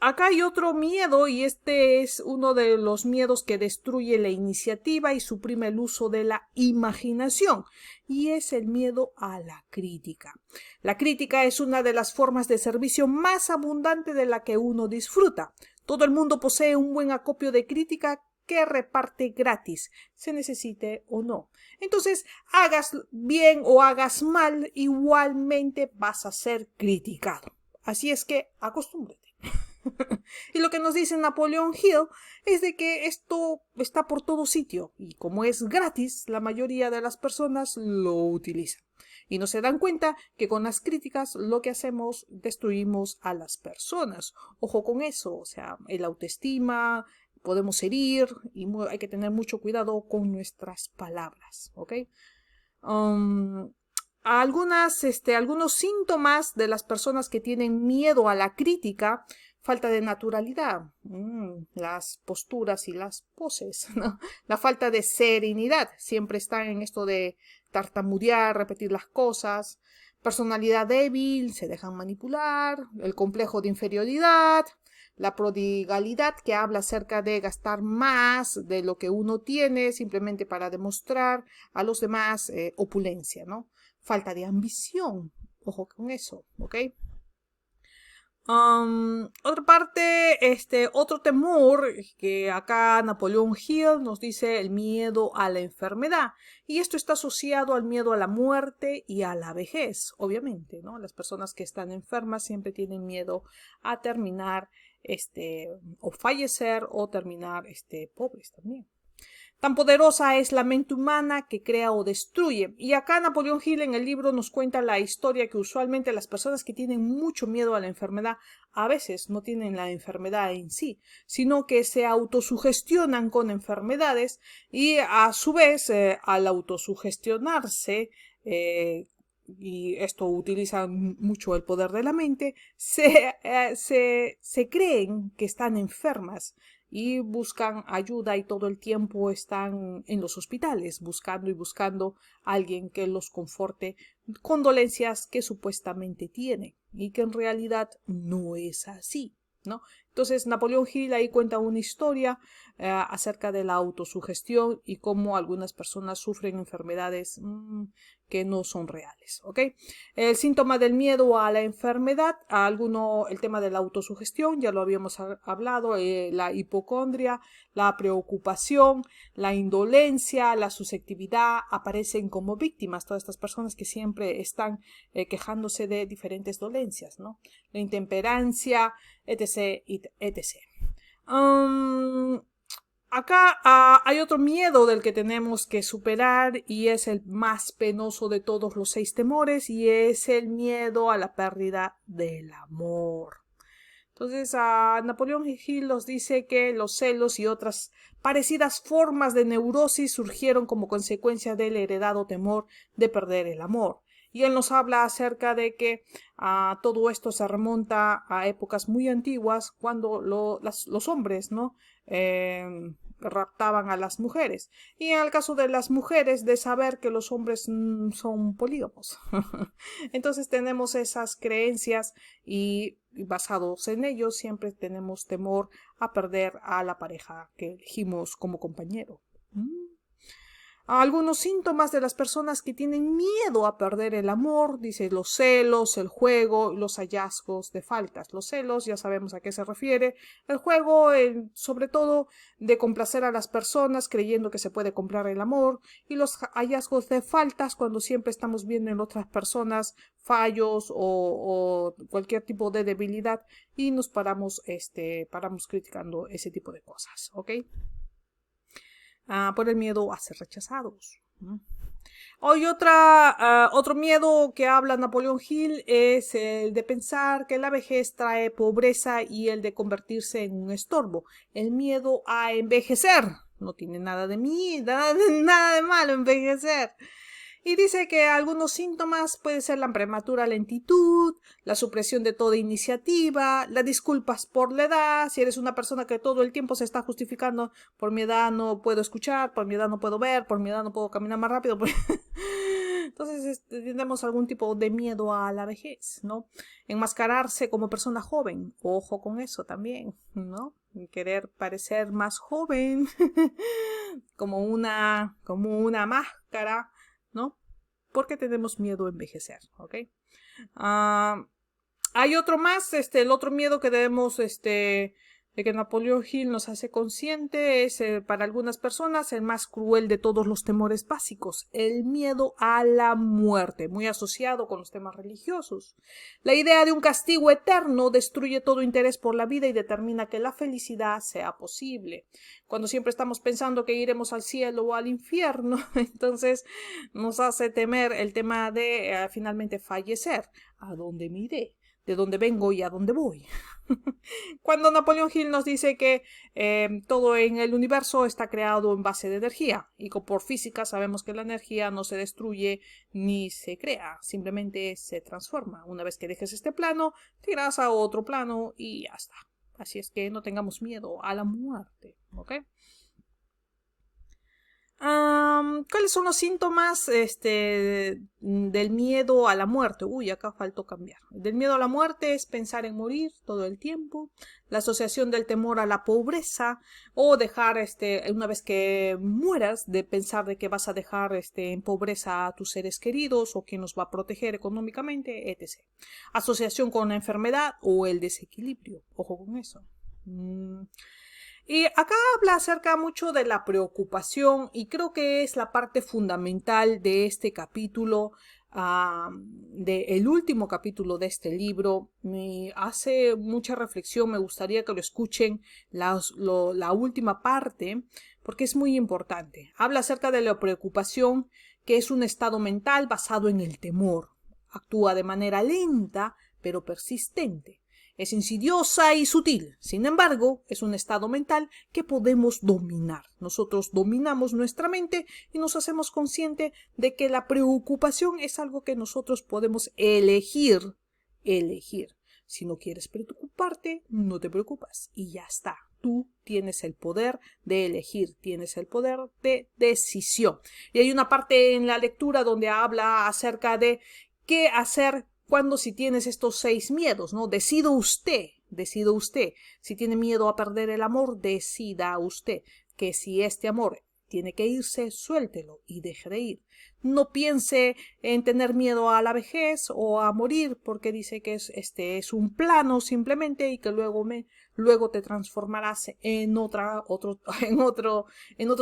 Acá hay otro miedo, y este es uno de los miedos que destruye la iniciativa y suprime el uso de la imaginación, y es el miedo a la crítica. La crítica es una de las formas de servicio más abundante de la que uno disfruta. Todo el mundo posee un buen acopio de crítica que reparte gratis, se necesite o no. Entonces, hagas bien o hagas mal, igualmente vas a ser criticado. Así es que acostúmbrate. Y lo que nos dice Napoleón Hill es de que esto está por todo sitio, y como es gratis, la mayoría de las personas lo utilizan. Y no se dan cuenta que con las críticas lo que hacemos, destruimos a las personas. Ojo con eso, o sea, el autoestima, podemos herir, y hay que tener mucho cuidado con nuestras palabras, ¿ok? Algunos síntomas de las personas que tienen miedo a la crítica: falta de naturalidad, las posturas y las poses, ¿no? La falta de serenidad, siempre están en esto de tartamudear, repetir las cosas, personalidad débil, se dejan manipular, el complejo de inferioridad, la prodigalidad, que habla acerca de gastar más de lo que uno tiene simplemente para demostrar a los demás opulencia, ¿no? Falta de ambición, ojo con eso, ¿ok? Otra parte, otro temor que acá Napoleón Hill nos dice: el miedo a la enfermedad, y esto está asociado al miedo a la muerte y a la vejez, obviamente, ¿no? Las personas que están enfermas siempre tienen miedo a terminar, o fallecer, o terminar, pobres también. Tan poderosa es la mente humana que crea o destruye. Y acá Napoleón Hill en el libro nos cuenta la historia que usualmente las personas que tienen mucho miedo a la enfermedad a veces no tienen la enfermedad en sí, sino que se autosugestionan con enfermedades, y a su vez al autosugestionarse y esto utiliza mucho el poder de la mente, se creen que están enfermas y buscan ayuda y todo el tiempo están en los hospitales buscando y buscando a alguien que los conforte con dolencias que supuestamente tienen y que en realidad no es así, ¿no? Entonces Napoleón Hill ahí cuenta una historia acerca de la autosugestión y cómo algunas personas sufren enfermedades que no son reales, ¿ok? El síntoma del miedo a la enfermedad, el tema de la autosugestión, ya lo habíamos hablado, la hipocondria, la preocupación, la indolencia, la susceptibilidad, aparecen como víctimas todas estas personas que siempre están quejándose de diferentes dolencias, ¿no? La intemperancia, etc., etc. Acá hay otro miedo del que tenemos que superar y es el más penoso de todos los 6 temores y es el miedo a la pérdida del amor. Entonces, Napoleón Hill nos dice que los celos y otras parecidas formas de neurosis surgieron como consecuencia del heredado temor de perder el amor. Y él nos habla acerca de que todo esto se remonta a épocas muy antiguas cuando los hombres, ¿no? Raptaban a las mujeres. Y en el caso de las mujeres, de saber que los hombres son polígamos. Entonces tenemos esas creencias y basados en ellos siempre tenemos temor a perder a la pareja que elegimos como compañero. Algunos síntomas de las personas que tienen miedo a perder el amor, dice los celos, el juego, los hallazgos de faltas. Los celos, ya sabemos a qué se refiere. El juego, sobre todo, de complacer a las personas creyendo que se puede comprar el amor. Y los hallazgos de faltas, cuando siempre estamos viendo en otras personas fallos o cualquier tipo de debilidad y nos paramos criticando ese tipo de cosas, ¿ok? Por el miedo a ser rechazados. Hoy otro miedo que habla Napoleón Hill es el de pensar que la vejez trae pobreza y el de convertirse en un estorbo. El miedo a envejecer. No tiene nada de nada de malo envejecer. Y dice que algunos síntomas pueden ser la prematura lentitud, la supresión de toda iniciativa, las disculpas por la edad. Si eres una persona que todo el tiempo se está justificando, por mi edad no puedo escuchar, por mi edad no puedo ver, por mi edad no puedo caminar más rápido. Entonces tenemos algún tipo de miedo a la vejez, ¿no? Enmascararse como persona joven, ojo con eso también, ¿no? Querer parecer más joven, como una máscara, ¿no? Porque tenemos miedo a envejecer, ¿ok? Hay otro más, el otro miedo que debemos, de que Napoleón Hill nos hace consciente es, para algunas personas, el más cruel de todos los temores básicos, el miedo a la muerte, muy asociado con los temas religiosos. La idea de un castigo eterno destruye todo interés por la vida y determina que la felicidad sea posible. Cuando siempre estamos pensando que iremos al cielo o al infierno, entonces nos hace temer el tema de finalmente fallecer. ¿A dónde me iré? ¿De dónde vengo y a dónde voy? Cuando Napoleón Hill nos dice que todo en el universo está creado en base de energía y que por física sabemos que la energía no se destruye ni se crea, simplemente se transforma. Una vez que dejes este plano, te irás a otro plano y ya está. Así es que no tengamos miedo a la muerte, ¿ok? ¿Cuáles son los síntomas del miedo a la muerte? Uy, acá faltó cambiar. Del miedo a la muerte es pensar en morir todo el tiempo. La asociación del temor a la pobreza o dejar, una vez que mueras, de pensar de que vas a dejar en pobreza a tus seres queridos o quién nos va a proteger económicamente, etc. Asociación con la enfermedad o el desequilibrio. Ojo con eso. Y acá habla acerca mucho de la preocupación y creo que es la parte fundamental de este capítulo, del último capítulo de este libro. Me hace mucha reflexión, me gustaría que lo escuchen la última parte porque es muy importante. Habla acerca de la preocupación, que es un estado mental basado en el temor. Actúa de manera lenta pero persistente. Es insidiosa y sutil. Sin embargo, es un estado mental que podemos dominar. Nosotros dominamos nuestra mente y nos hacemos consciente de que la preocupación es algo que nosotros podemos elegir. Si no quieres preocuparte, no te preocupas y ya está. Tú tienes el poder de elegir, tienes el poder de decisión. Y hay una parte en la lectura donde habla acerca de qué hacer cuando si tienes estos 6 miedos, ¿no? Decida usted. Si tiene miedo a perder el amor, decida usted que si este amor tiene que irse, suéltelo y deje de ir. No piense en tener miedo a la vejez o a morir porque dice que es un plano simplemente y que luego te transformarás en otro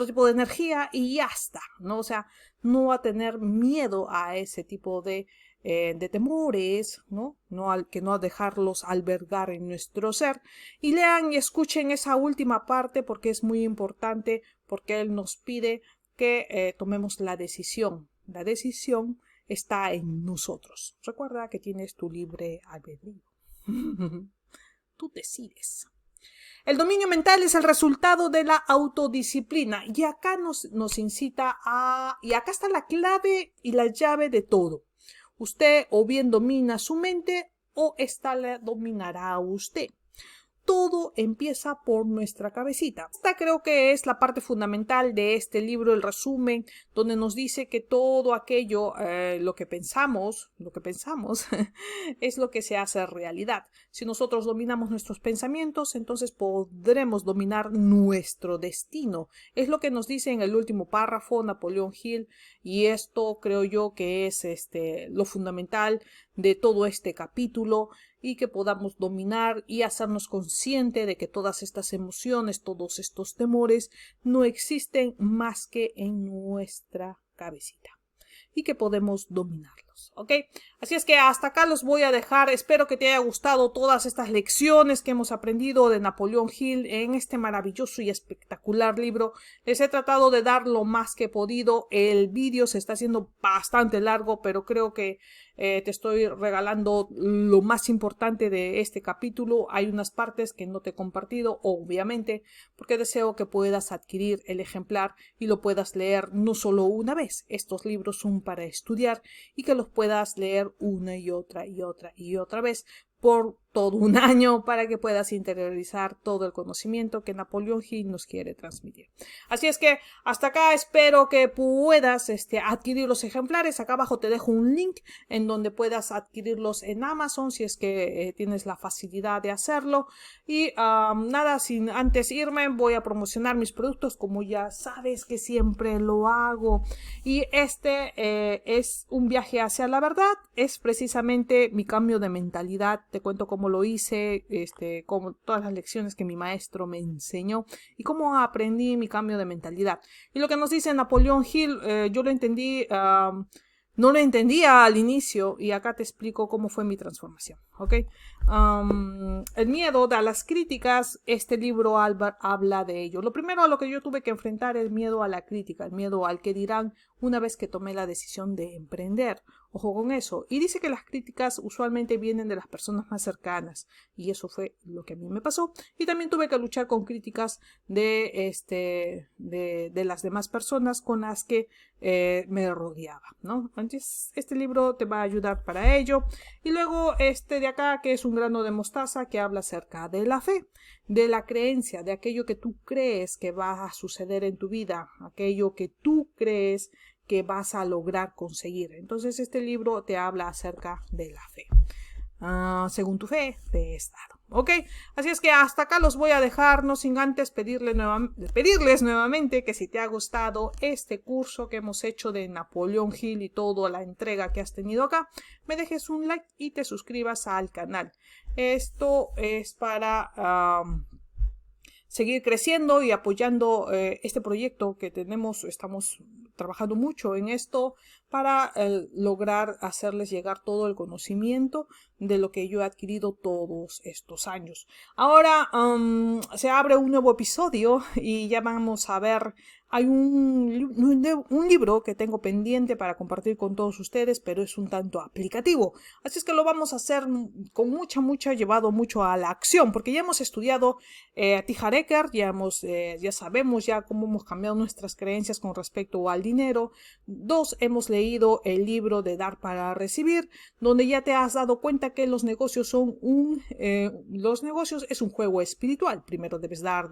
tipo de energía y ya está, ¿no? O sea, no a tener miedo a ese tipo de temores, ¿no? No dejarlos albergar en nuestro ser. Y lean y escuchen esa última parte porque es muy importante, porque él nos pide que tomemos la decisión. La decisión está en nosotros. Recuerda que tienes tu libre albedrío. Tú decides. El dominio mental es el resultado de la autodisciplina y acá nos incita y acá está la clave y la llave de todo. Usted o bien domina su mente o esta la dominará a usted. Todo empieza por nuestra cabecita. Esta creo que es la parte fundamental de este libro, el resumen, donde nos dice que todo aquello, lo que pensamos, es lo que se hace realidad. Si nosotros dominamos nuestros pensamientos, entonces podremos dominar nuestro destino. Es lo que nos dice en el último párrafo Napoleón Hill, y esto creo yo que es lo fundamental de todo este capítulo, y que podamos dominar y hacernos consciente de que todas estas emociones, todos estos temores no existen más que en nuestra cabecita y que podemos dominarlos, ¿ok? Así es que hasta acá los voy a dejar. Espero que te haya gustado todas estas lecciones que hemos aprendido de Napoleón Hill en este maravilloso y espectacular libro. Les he tratado de dar lo más que he podido. El vídeo se está haciendo bastante largo, pero creo que te estoy regalando lo más importante de este capítulo. Hay unas partes que no te he compartido, obviamente, porque deseo que puedas adquirir el ejemplar y lo puedas leer no solo una vez. Estos libros son para estudiar y que los puedas leer una y otra vez por todo un año para que puedas interiorizar todo el conocimiento que Napoleón Hill nos quiere transmitir. Así es que hasta acá espero que puedas adquirir los ejemplares. Acá abajo te dejo un link en donde puedas adquirirlos en Amazon si es que tienes la facilidad de hacerlo. Y nada, sin antes irme, voy a promocionar mis productos como ya sabes que siempre lo hago. Y es un viaje hacia la verdad, es precisamente mi cambio de mentalidad. Te cuento cómo lo hice, como todas las lecciones que mi maestro me enseñó y cómo aprendí mi cambio de mentalidad. Y lo que nos dice Napoleón Hill, yo lo entendí, no lo entendía al inicio y acá te explico cómo fue mi transformación, ¿ok? El miedo a las críticas, este libro habla de ello. Lo primero a lo que yo tuve que enfrentar es el miedo a la crítica, el miedo al que dirán una vez que tomé la decisión de emprender. Ojo con eso. Y dice que las críticas usualmente vienen de las personas más cercanas. Y eso fue lo que a mí me pasó. Y también tuve que luchar con críticas de las demás personas con las que me rodeaba, ¿no? Entonces, este libro te va a ayudar para ello. Y luego de acá, que es un grano de mostaza, que habla acerca de la fe, de la creencia, de aquello que tú crees que va a suceder en tu vida, aquello que tú crees que vas a lograr conseguir. Entonces este libro te habla acerca de la fe. Según tu fe, te es dado. ¿Ok? Así es que hasta acá los voy a dejar, no sin antes pedirles nuevamente que si te ha gustado este curso que hemos hecho de Napoleón Hill y toda la entrega que has tenido acá, me dejes un like y te suscribas al canal. Esto es para seguir creciendo y apoyando este proyecto que estamos trabajando mucho en esto para lograr hacerles llegar todo el conocimiento de lo que yo he adquirido todos estos años. Ahora se abre un nuevo episodio y ya vamos a ver. Hay un libro que tengo pendiente para compartir con todos ustedes, pero es un tanto aplicativo. Así es que lo vamos a hacer con llevado mucho a la acción, porque ya hemos estudiado a T. Harv Eker, ya sabemos ya cómo hemos cambiado nuestras creencias con respecto al dinero. Hemos leído el libro de Dar para Recibir, donde ya te has dado cuenta que los negocios los negocios es un juego espiritual. Primero debes dar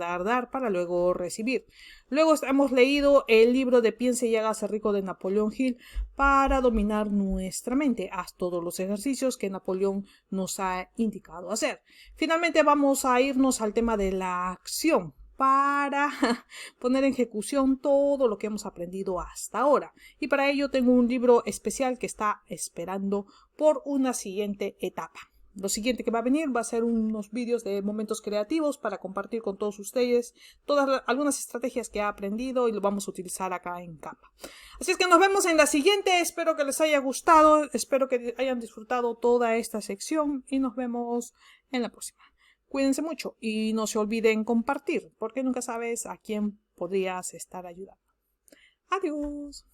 para luego recibir. Luego hemos leído el libro de Piense y hágase rico de Napoleón Hill para dominar nuestra mente. Haz todos los ejercicios que Napoleón nos ha indicado hacer. Finalmente vamos a irnos al tema de la acción para poner en ejecución todo lo que hemos aprendido hasta ahora. Y para ello tengo un libro especial que está esperando por una siguiente etapa. Lo siguiente que va a venir va a ser unos vídeos de momentos creativos para compartir con todos ustedes algunas estrategias que he aprendido y lo vamos a utilizar acá en Canva. Así es que nos vemos en la siguiente. Espero que les haya gustado, espero que hayan disfrutado toda esta sección y nos vemos en la próxima. Cuídense mucho y no se olviden compartir, porque nunca sabes a quién podrías estar ayudando. Adiós.